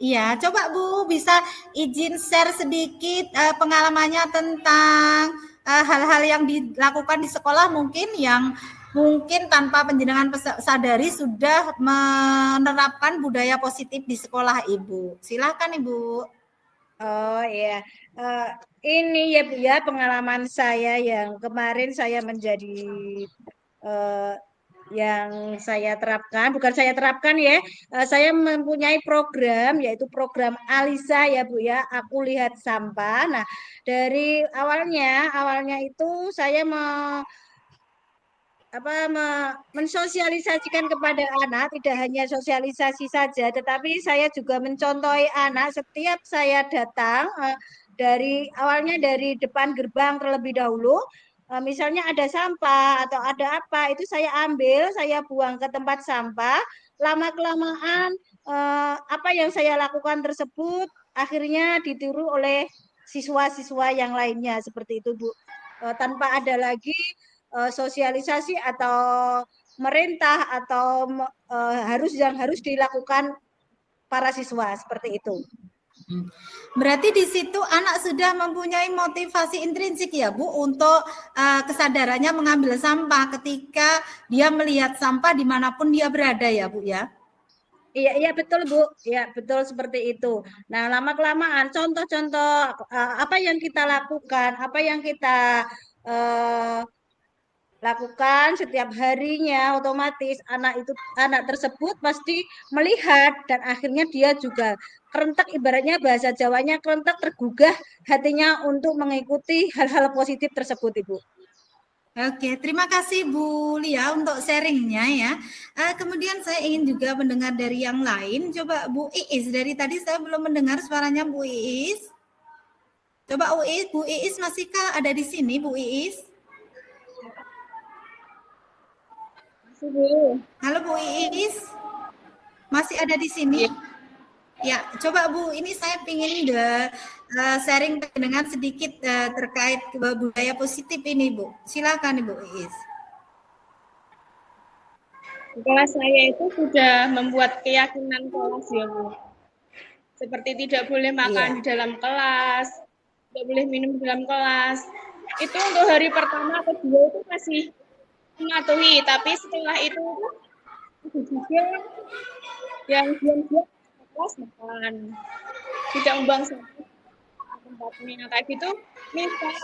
Iya, coba Bu bisa izin share sedikit pengalamannya tentang hal-hal yang dilakukan di sekolah mungkin yang mungkin tanpa penjenengan sadari sudah menerapkan budaya positif di sekolah Ibu. Silakan Ibu. Oh iya, ini ya Bu ya pengalaman saya yang kemarin saya menjadi yang saya terapkan, bukan saya terapkan ya, saya mempunyai program yaitu program Alisa ya Bu ya, aku lihat sampah. Nah dari awalnya itu saya mensosialisasikan kepada anak, tidak hanya sosialisasi saja, tetapi saya juga mencontohi anak setiap saya datang awalnya dari depan gerbang terlebih dahulu. Misalnya ada sampah atau ada apa, itu saya ambil, saya buang ke tempat sampah. Lama-kelamaan apa yang saya lakukan tersebut akhirnya ditiru oleh siswa-siswa yang lainnya seperti itu Bu. Tanpa ada lagi sosialisasi atau merintah atau harus dilakukan para siswa seperti itu. Berarti di situ anak sudah mempunyai motivasi intrinsik ya Bu untuk kesadarannya mengambil sampah ketika dia melihat sampah dimanapun dia berada ya Bu ya. Iya betul Bu, ya betul seperti itu. Nah lama-kelamaan contoh-contoh apa yang kita lakukan, apa yang kita lakukan setiap harinya, otomatis anak tersebut pasti melihat dan akhirnya dia juga kerentek, ibaratnya bahasa Jawanya kerentek, tergugah hatinya untuk mengikuti hal-hal positif tersebut Ibu. Oke, terima kasih Bu Lia untuk sharingnya ya. Kemudian saya ingin juga mendengar dari yang lain. Coba Bu Iis, dari tadi saya belum mendengar suaranya Bu Iis. Coba Bu Iis masihkah ada di sini Bu Iis? Halo Bu Iis, masih ada di sini? Ya, coba Bu, ini saya ingin sharing dengan sedikit terkait budaya positif ini Bu. Silakan Ibu Iis. Kelas saya itu sudah membuat keyakinan kelas ya Bu. Seperti tidak boleh makan di dalam kelas, tidak boleh minum di dalam kelas. Itu untuk hari pertama atau kedua itu masih mematuhi, tapi setelah itu juga yang diam-diam kelas makan, tidak membuang sampah tempatnya kayak gitu. Misal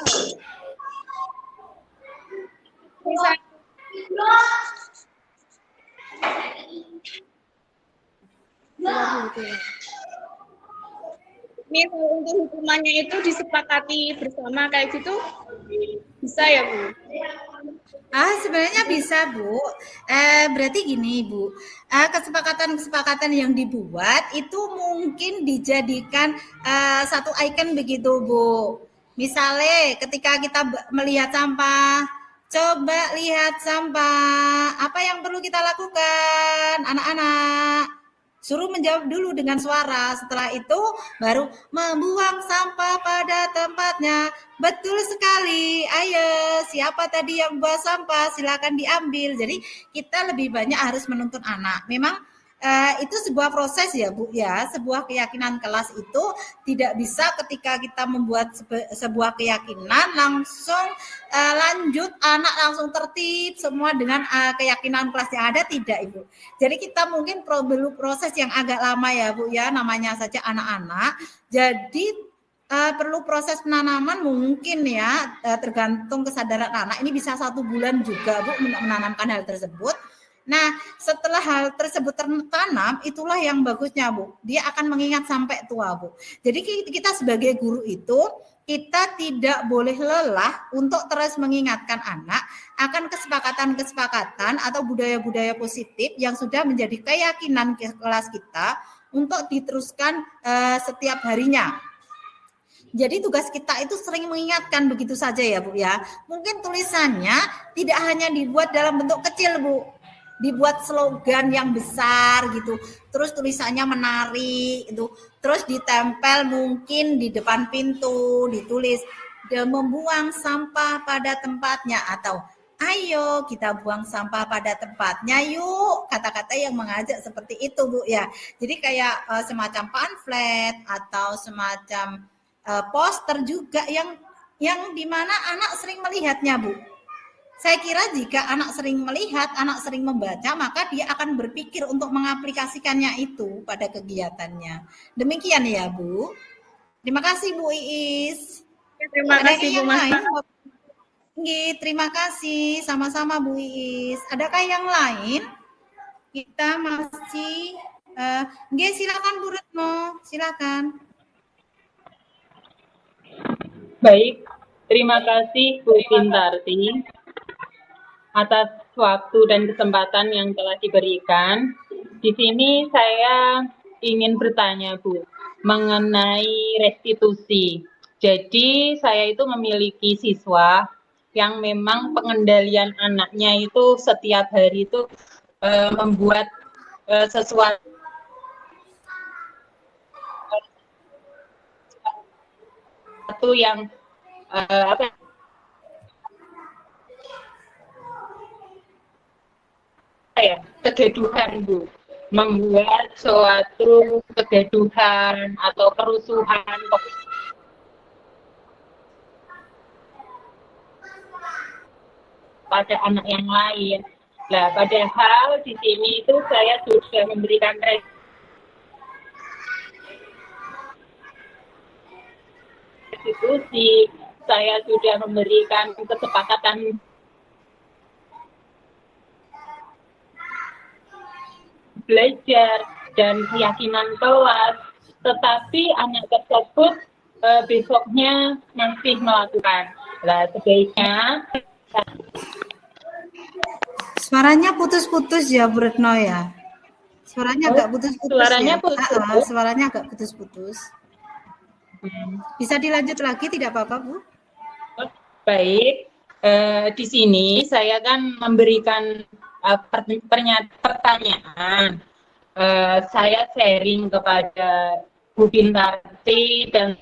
untuk hukumannya itu disepakati bersama kayak gitu, bisa ya Bu? Sebenarnya bisa Bu. Berarti gini Bu, kesepakatan-kesepakatan yang dibuat itu mungkin dijadikan satu icon begitu Bu. Misalnya ketika kita melihat sampah, coba lihat sampah, apa yang perlu kita lakukan anak-anak? Suruh menjawab dulu dengan suara, setelah itu baru membuang sampah pada tempatnya. Betul sekali, ayo siapa tadi yang buang sampah silakan diambil. Jadi kita lebih banyak harus menuntun anak. Memang itu sebuah proses ya Bu ya, sebuah keyakinan kelas itu tidak bisa ketika kita membuat sebuah keyakinan langsung lanjut anak langsung tertib semua dengan keyakinan kelas yang ada, tidak Ibu. Jadi kita mungkin perlu proses yang agak lama ya Bu ya, namanya saja anak-anak. Jadi perlu proses penanaman mungkin ya, tergantung kesadaran anak. Ini bisa 1 bulan juga Bu menanamkan hal tersebut. Nah, setelah hal tersebut tertanam, itulah yang bagusnya Bu. Dia akan mengingat sampai tua Bu. Jadi kita sebagai guru itu, kita tidak boleh lelah untuk terus mengingatkan anak akan kesepakatan-kesepakatan atau budaya-budaya positif yang sudah menjadi keyakinan kelas kita untuk diteruskan setiap harinya. Jadi tugas kita itu sering mengingatkan begitu saja ya Bu ya. Mungkin tulisannya tidak hanya dibuat dalam bentuk kecil Bu, dibuat slogan yang besar gitu. Terus tulisannya menarik itu. Terus ditempel mungkin di depan pintu, ditulis membuang sampah pada tempatnya atau ayo kita buang sampah pada tempatnya yuk. Kata-kata yang mengajak seperti itu Bu ya. Jadi kayak semacam pamflet atau semacam poster juga yang dimana anak sering melihatnya Bu. Saya kira jika anak sering melihat, anak sering membaca, maka dia akan berpikir untuk mengaplikasikannya itu pada kegiatannya. Demikian ya Bu. Terima kasih Bu Iis. Terima kasih Bu Mas. Terima kasih sama-sama Bu Iis. Adakah yang lain? Kita masih silakan Bu Retno, silakan. Baik, terima kasih Bu Pintarti atas waktu dan kesempatan yang telah diberikan. Di sini saya ingin bertanya Bu, mengenai restitusi. Jadi saya itu memiliki siswa yang memang pengendalian anaknya itu setiap hari itu membuat sesuatu yang kegaduhan Bu, membuat suatu kegaduhan atau kerusuhan pada anak yang lain. Nah, padahal di sini itu saya sudah memberikan restitusi, saya sudah memberikan kesepakatan belajar dan keyakinan kelas, tetapi anak tersebut besoknya masih melakukan. Nah, sebaiknya suaranya putus-putus ya Bu Retno ya. Suaranya agak putus-putus. Suaranya agak putus-putus. Bisa dilanjut lagi tidak apa-apa Bu? Baik, di sini saya kan memberikan pertanyaan. Saya sharing kepada Bu Pintarti dan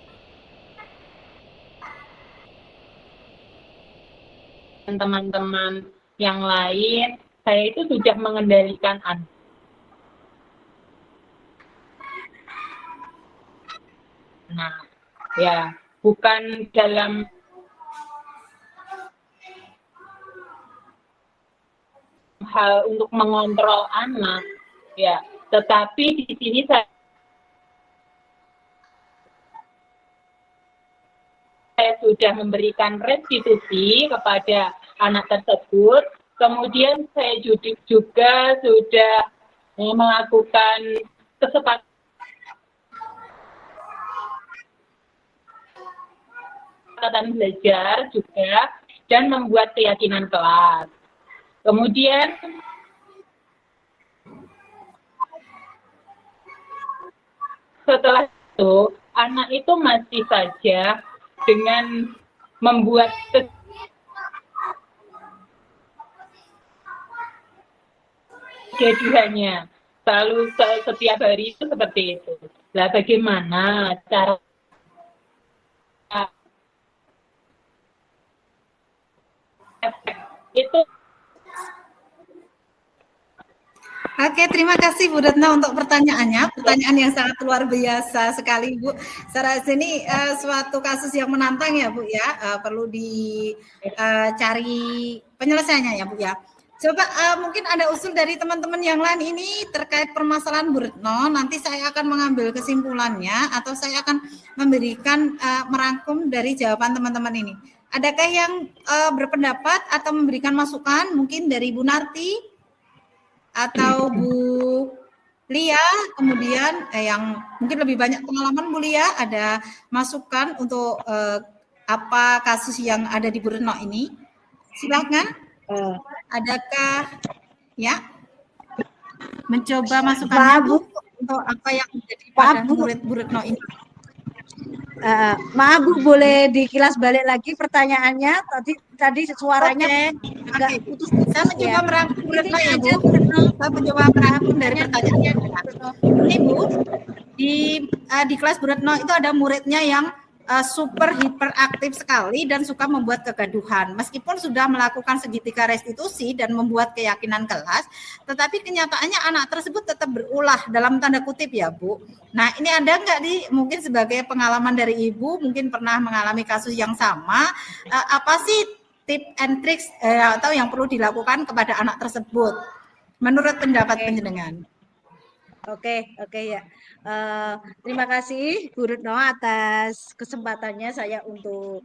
teman-teman yang lain. Saya itu sudah mengendalikan anak. Nah, ya, bukan dalam hal untuk mengontrol anak, ya, tetapi di sini saya sudah memberikan restitusi kepada anak tersebut. Kemudian saya juga sudah melakukan kesepakatan belajar juga dan membuat keyakinan kelas. Kemudian setelah itu anak itu masih saja dengan membuat kegaduhannya selalu setiap hari itu seperti itu. Lah bagaimana cara itu? Oke, terima kasih Bu Retno untuk pertanyaannya. Pertanyaan yang sangat luar biasa sekali Bu. Saya rasa ini suatu kasus yang menantang ya Bu ya. Perlu dicari penyelesaiannya ya Bu ya. Coba mungkin ada usul dari teman-teman yang lain ini terkait permasalahan Bu Retno. Nanti saya akan mengambil kesimpulannya atau saya akan memberikan merangkum dari jawaban teman-teman ini. Adakah yang berpendapat atau memberikan masukan mungkin dari Bu Narti atau Bu Lia, kemudian yang mungkin lebih banyak pengalaman Bu Lia, ada masukan untuk apa kasus yang ada di Bu Retno ini? Silakan. Eh, Adakah ya mencoba masukannya Maaf, Bu Bu. untuk apa yang menjadi Maaf, pada Bu. murid Bu Retno ini? Maaf Bu, boleh dikilas balik lagi pertanyaannya. Tadi suaranya Oke, agak oke. Saya putus-putus ya. mencoba merangkum Bu Retno Intinya ya aja Bu. Bu Retno. Saya mencoba merangkum dari pertanyaan Bu Retno. Ini Bu, di kelas Bu Retno itu ada muridnya yang super hiperaktif sekali dan suka membuat kegaduhan. Meskipun sudah melakukan segitiga restitusi dan membuat keyakinan kelas, tetapi kenyataannya anak tersebut tetap berulah dalam tanda kutip ya Bu. Nah ini ada nggak di mungkin sebagai pengalaman dari Ibu, mungkin pernah mengalami kasus yang sama, apa sih tip and tricks atau yang perlu dilakukan kepada anak tersebut menurut pendapat penjenengan? Oke ya. Terima kasih Bu Retno atas kesempatannya saya untuk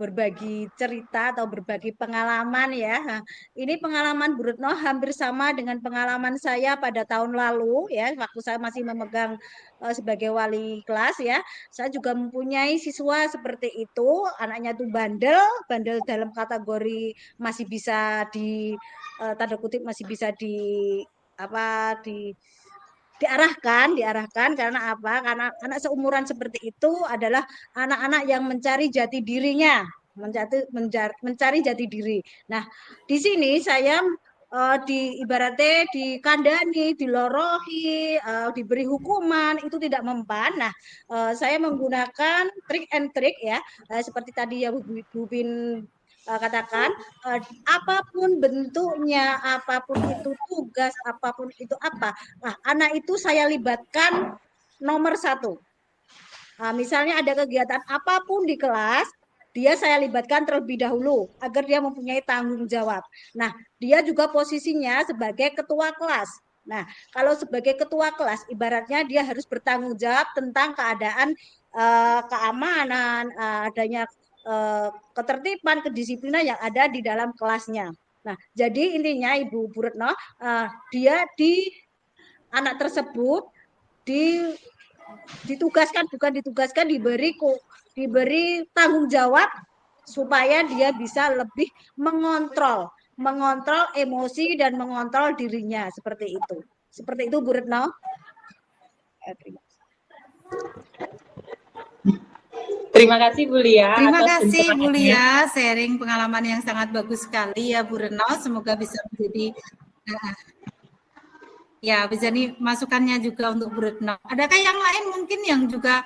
berbagi cerita atau berbagi pengalaman ya. Ini pengalaman Bu Retno hampir sama dengan pengalaman saya pada tahun lalu ya, waktu saya masih memegang sebagai wali kelas ya. Saya juga mempunyai siswa seperti itu, anaknya tuh bandel dalam kategori masih bisa di tanda kutip masih bisa diarahkan karena apa? Karena anak seumuran seperti itu adalah anak-anak yang mencari jati dirinya, mencari jati diri. Nah, di sini saya ibaratnya dikandani, dilorohi, diberi hukuman itu tidak mempan. Nah, saya menggunakan trik and trik ya, seperti tadi ya Bu Bin katakan, apapun bentuknya, apapun itu tugas, apapun itu apa. Nah, anak itu saya libatkan nomor 1. Nah, misalnya ada kegiatan apapun di kelas, dia saya libatkan terlebih dahulu agar dia mempunyai tanggung jawab. Nah, dia juga posisinya sebagai ketua kelas. Nah, kalau sebagai ketua kelas, ibaratnya dia harus bertanggung jawab tentang keadaan keamanan, adanya ketertiban, kedisiplinan yang ada di dalam kelasnya. Nah, jadi intinya Ibu Bu Retno, dia anak tersebut diberi tanggung jawab supaya dia bisa lebih mengontrol emosi dan mengontrol dirinya seperti itu Bu Retno. Terima kasih Bu Lia. Terima kasih Bu Lia, sharing pengalaman yang sangat bagus sekali ya Bu Retno. Semoga bisa menjadi ya bisa nih masukannya juga untuk Bu Retno. Adakah yang lain mungkin yang juga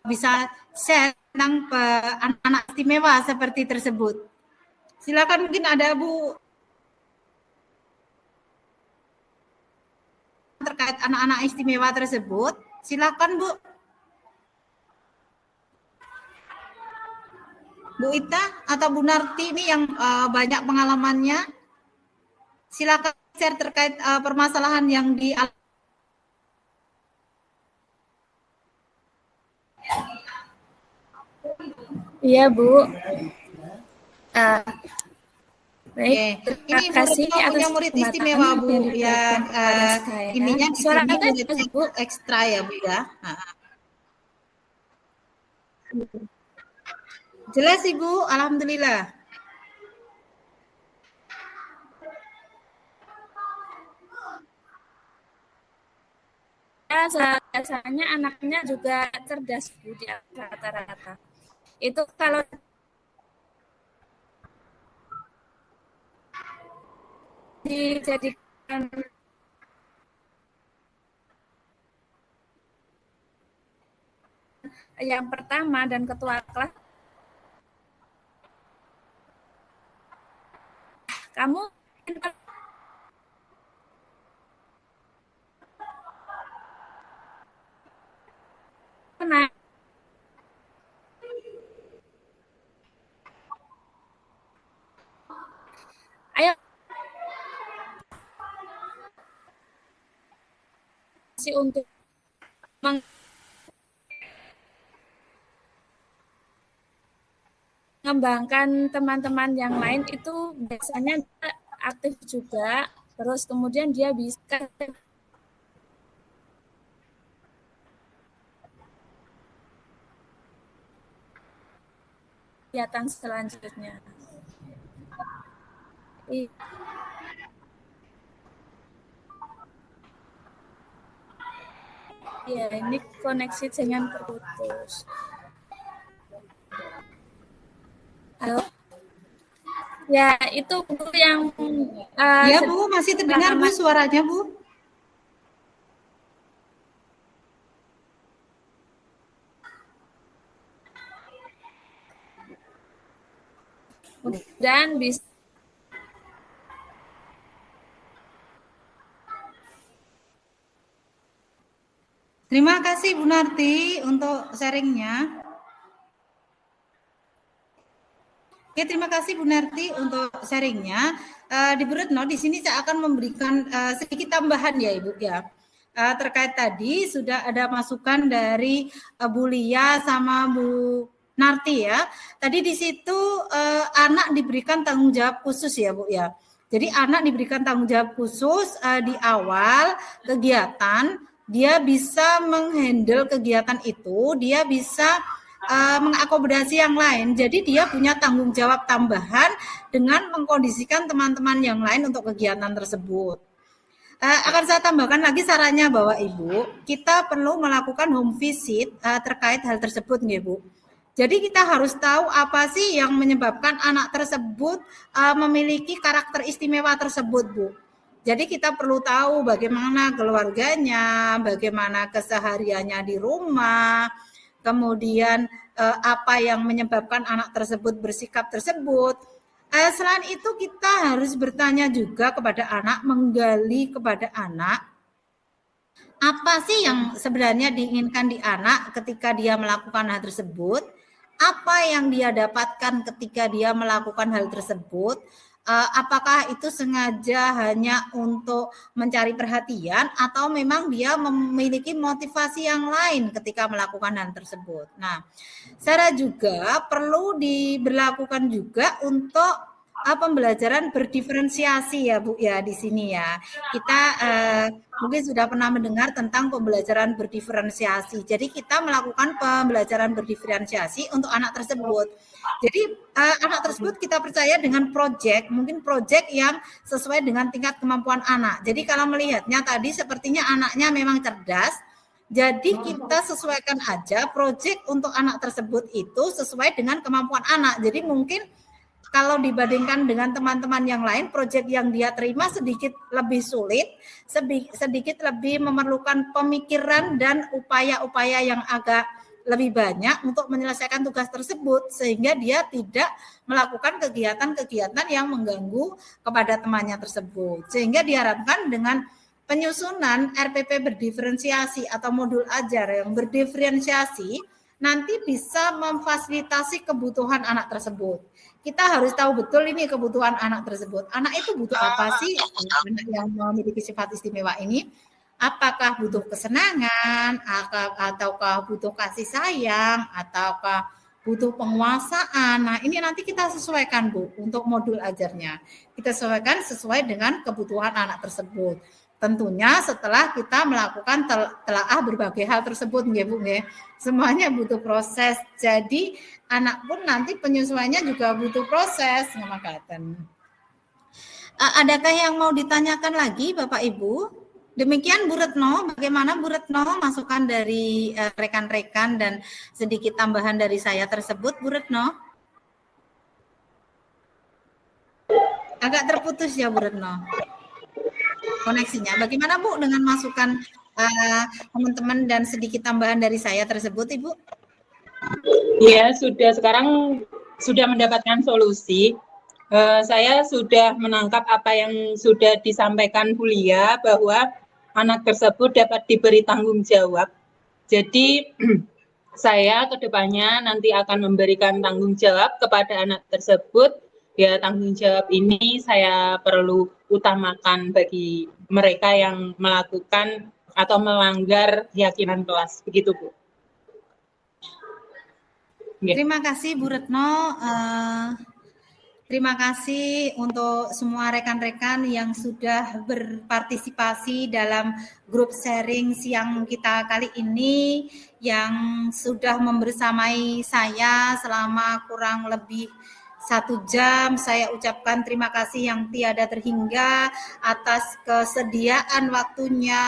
bisa share tentang anak-anak istimewa seperti tersebut? Silakan, mungkin ada Bu terkait anak-anak istimewa tersebut. Silakan Bu. Bu Ita atau Bu Narti ini yang banyak pengalamannya. Silakan share terkait permasalahan yang Iya Bu. Baik, ini kasih punya murid istimewa Bu yang ininya di sini muridnya Bu ekstra ya Bu ya. Jelas Ibu, alhamdulillah. Biasanya anaknya juga cerdas Bu di rata-rata. Itu kalau dijadikan yang pertama dan ketua kelas, kamu pernah ayo untuk mengembangkan teman-teman yang lain itu biasanya aktif juga, terus kemudian dia bisa kegiatan selanjutnya. Iya, ini koneksi dengan terputus. Halo? Ya, itu Bu yang ya Bu, masih terdengar Bu suaranya Bu. Dan bisa Terima kasih Bu Narti untuk sharingnya. Oke, terima kasih Bu Narti untuk sharingnya. Di Bu Retno, di sini saya akan memberikan sedikit tambahan ya Ibu ya. Terkait tadi sudah ada masukan dari Bu Lia sama Bu Narti ya. Tadi di situ anak diberikan tanggung jawab khusus ya Bu ya. Jadi anak diberikan tanggung jawab khusus di awal kegiatan. Dia bisa menghandle kegiatan itu, dia bisa mengakomodasi yang lain. Jadi dia punya tanggung jawab tambahan dengan mengkondisikan teman-teman yang lain untuk kegiatan tersebut. Akan saya tambahkan lagi sarannya bahwa Ibu, kita perlu melakukan home visit terkait hal tersebut nih Bu. Jadi kita harus tahu apa sih yang menyebabkan anak tersebut memiliki karakter istimewa tersebut Bu. Jadi kita perlu tahu bagaimana keluarganya, bagaimana kesehariannya di rumah, kemudian apa yang menyebabkan anak tersebut bersikap tersebut. Selain itu kita harus bertanya juga kepada anak, menggali kepada anak, apa sih yang sebenarnya diinginkan di anak ketika dia melakukan hal tersebut, apa yang dia dapatkan ketika dia melakukan hal tersebut, apakah itu sengaja hanya untuk mencari perhatian atau memang dia memiliki motivasi yang lain ketika melakukan hal tersebut. Nah, saya juga perlu diberlakukan juga untuk pembelajaran berdiferensiasi ya Bu ya di sini ya. Kita mungkin sudah pernah mendengar tentang pembelajaran berdiferensiasi. Jadi kita melakukan pembelajaran berdiferensiasi untuk anak tersebut. Jadi anak tersebut kita percaya dengan proyek, mungkin proyek yang sesuai dengan tingkat kemampuan anak. Jadi kalau melihatnya tadi sepertinya anaknya memang cerdas, jadi kita sesuaikan aja proyek untuk anak tersebut itu sesuai dengan kemampuan anak. Jadi mungkin kalau dibandingkan dengan teman-teman yang lain, proyek yang dia terima sedikit lebih sulit, sedikit lebih memerlukan pemikiran dan upaya-upaya yang agak lebih banyak untuk menyelesaikan tugas tersebut, sehingga dia tidak melakukan kegiatan-kegiatan yang mengganggu kepada temannya tersebut. Sehingga diharapkan dengan penyusunan RPP berdiferensiasi atau modul ajar yang berdiferensiasi, nanti bisa memfasilitasi kebutuhan anak tersebut. Kita harus tahu betul ini kebutuhan anak tersebut. Anak itu butuh apa sih? Anak yang memiliki sifat istimewa ini, apakah butuh kesenangan, ataukah butuh kasih sayang, ataukah butuh penguasaan. Nah, ini nanti kita sesuaikan Bu untuk modul ajarnya. Kita sesuaikan sesuai dengan kebutuhan anak tersebut. Tentunya setelah kita melakukan telaah berbagai hal tersebut, nggih Bu nggih. Semuanya butuh proses. Jadi anak pun nanti penyesuaiannya juga butuh proses, ngomakaten. Adakah yang mau ditanyakan lagi Bapak Ibu? Demikian Bu Retno, bagaimana Bu Retno masukan dari rekan-rekan dan sedikit tambahan dari saya tersebut Bu Retno? Agak terputus ya Bu Retno koneksinya. Bagaimana Bu dengan masukan teman-teman dan sedikit tambahan dari saya tersebut Ibu? Ya, sekarang sudah mendapatkan solusi. Saya sudah menangkap apa yang sudah disampaikan Bu Lia, bahwa anak tersebut dapat diberi tanggung jawab. Jadi saya kedepannya nanti akan memberikan tanggung jawab kepada anak tersebut. Ya, tanggung jawab ini saya perlu utamakan bagi mereka yang melakukan atau melanggar keyakinan kelas. Begitu Bu. Terima kasih Bu Retno. Terima kasih untuk semua rekan-rekan yang sudah berpartisipasi dalam grup sharing siang kita kali ini, yang sudah membersamai saya selama kurang lebih 1 jam. Saya ucapkan terima kasih yang tiada terhingga atas kesediaan waktunya,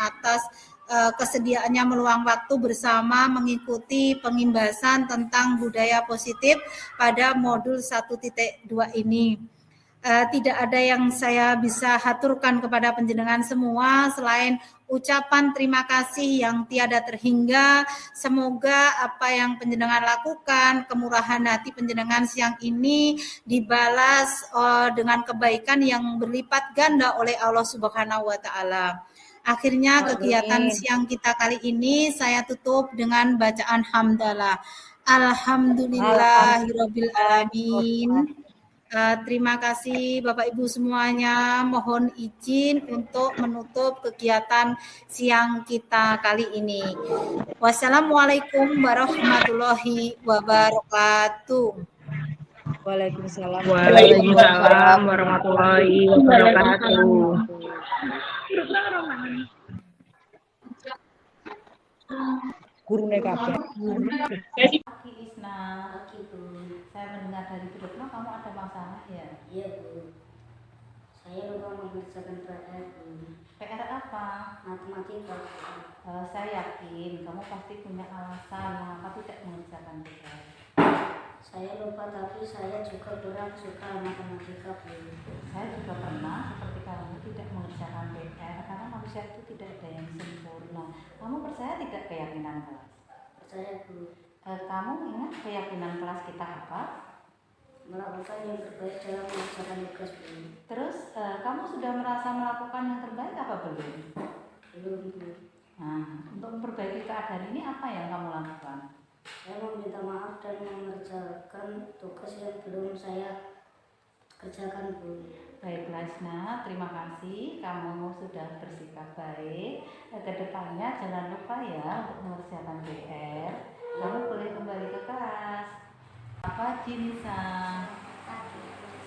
atas kesediaannya meluang waktu bersama mengikuti pengimbasan tentang budaya positif pada modul 1.2 ini. Tidak ada yang saya bisa haturkan kepada panjenengan semua selain ucapan terima kasih yang tiada terhingga. Semoga apa yang panjenengan lakukan, kemurahan hati panjenengan siang ini dibalas dengan kebaikan yang berlipat ganda oleh Allah Subhanahu wa taala. Akhirnya kegiatan siang kita kali ini saya tutup dengan bacaan hamdalah. Alhamdulillahirabbil alamin. Terima kasih Bapak Ibu semuanya. Mohon izin untuk menutup kegiatan siang kita kali ini. Wassalamualaikum warahmatullahi wabarakatuh. Waalaikumsalam. Waalaikumsalam warahmatullahi wabarakatuh. Gurune kabeh. Isna, saya mendengar dari Bu Retno kamu ada masalah ya? Iya Bu, saya lupa mengerjakan PR Bu. PR apa? Matematika. Saya yakin kamu pasti punya alasan mengapa tidak mengerjakan PR. Saya lupa tapi saya juga kurang suka matematika Bu. Saya juga pernah seperti kamu tidak mengerjakan PR karena manusia itu tidak ada yang sempurna. Kamu percaya tidak keyakinan kelas? Percaya Bu. Kamu ingat keyakinan kelas kita apa? Melakukan yang terbaik dalam mengerjakan tugas Bu. Terus kamu sudah merasa melakukan yang terbaik apa belum? Belum Bu. Nah, untuk memperbaiki keadaan ini apa yang kamu lakukan? Saya meminta maaf dan mengerjakan tugas yang belum saya kerjakan Bu. Baiklah Isna, terima kasih kamu sudah bersikap baik. Kedepannya jangan lupa ya untuk mengerjakan PR. Kamu boleh kembali ke kelas. Apa Jinsa?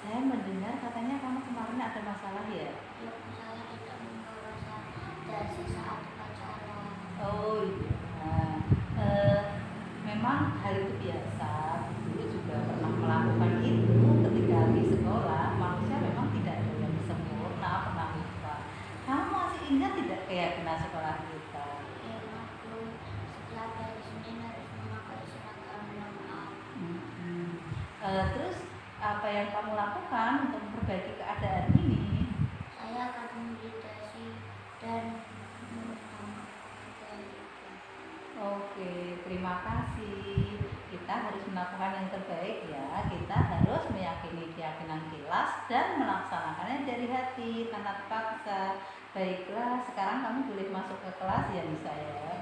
Saya mendengar katanya kamu kemarin ada masalah ya? Ya, saya tidak membawa dasi saat upacara. Oh iya. Memang hal itu biasa. Dulu juga pernah melakukan itu ketika di sekolah. Manusia memang tidak ada yang sempurna, pernah lupa. Kamu masih ingat tidak keyakinan sekolah kita? Ya, Bu. Setiap hari Senin harus memakai seragam lengkap. Terus apa yang kamu lakukan untuk memperbaiki keadaan ini? Saya akan memeditasi dan Oke, terima kasih. Kita harus melakukan yang terbaik ya. Kita harus meyakini keyakinan kelas dan melaksanakannya dari hati tanpa terpaksa. Baiklah, sekarang kamu boleh masuk ke kelas ya Nisa ya.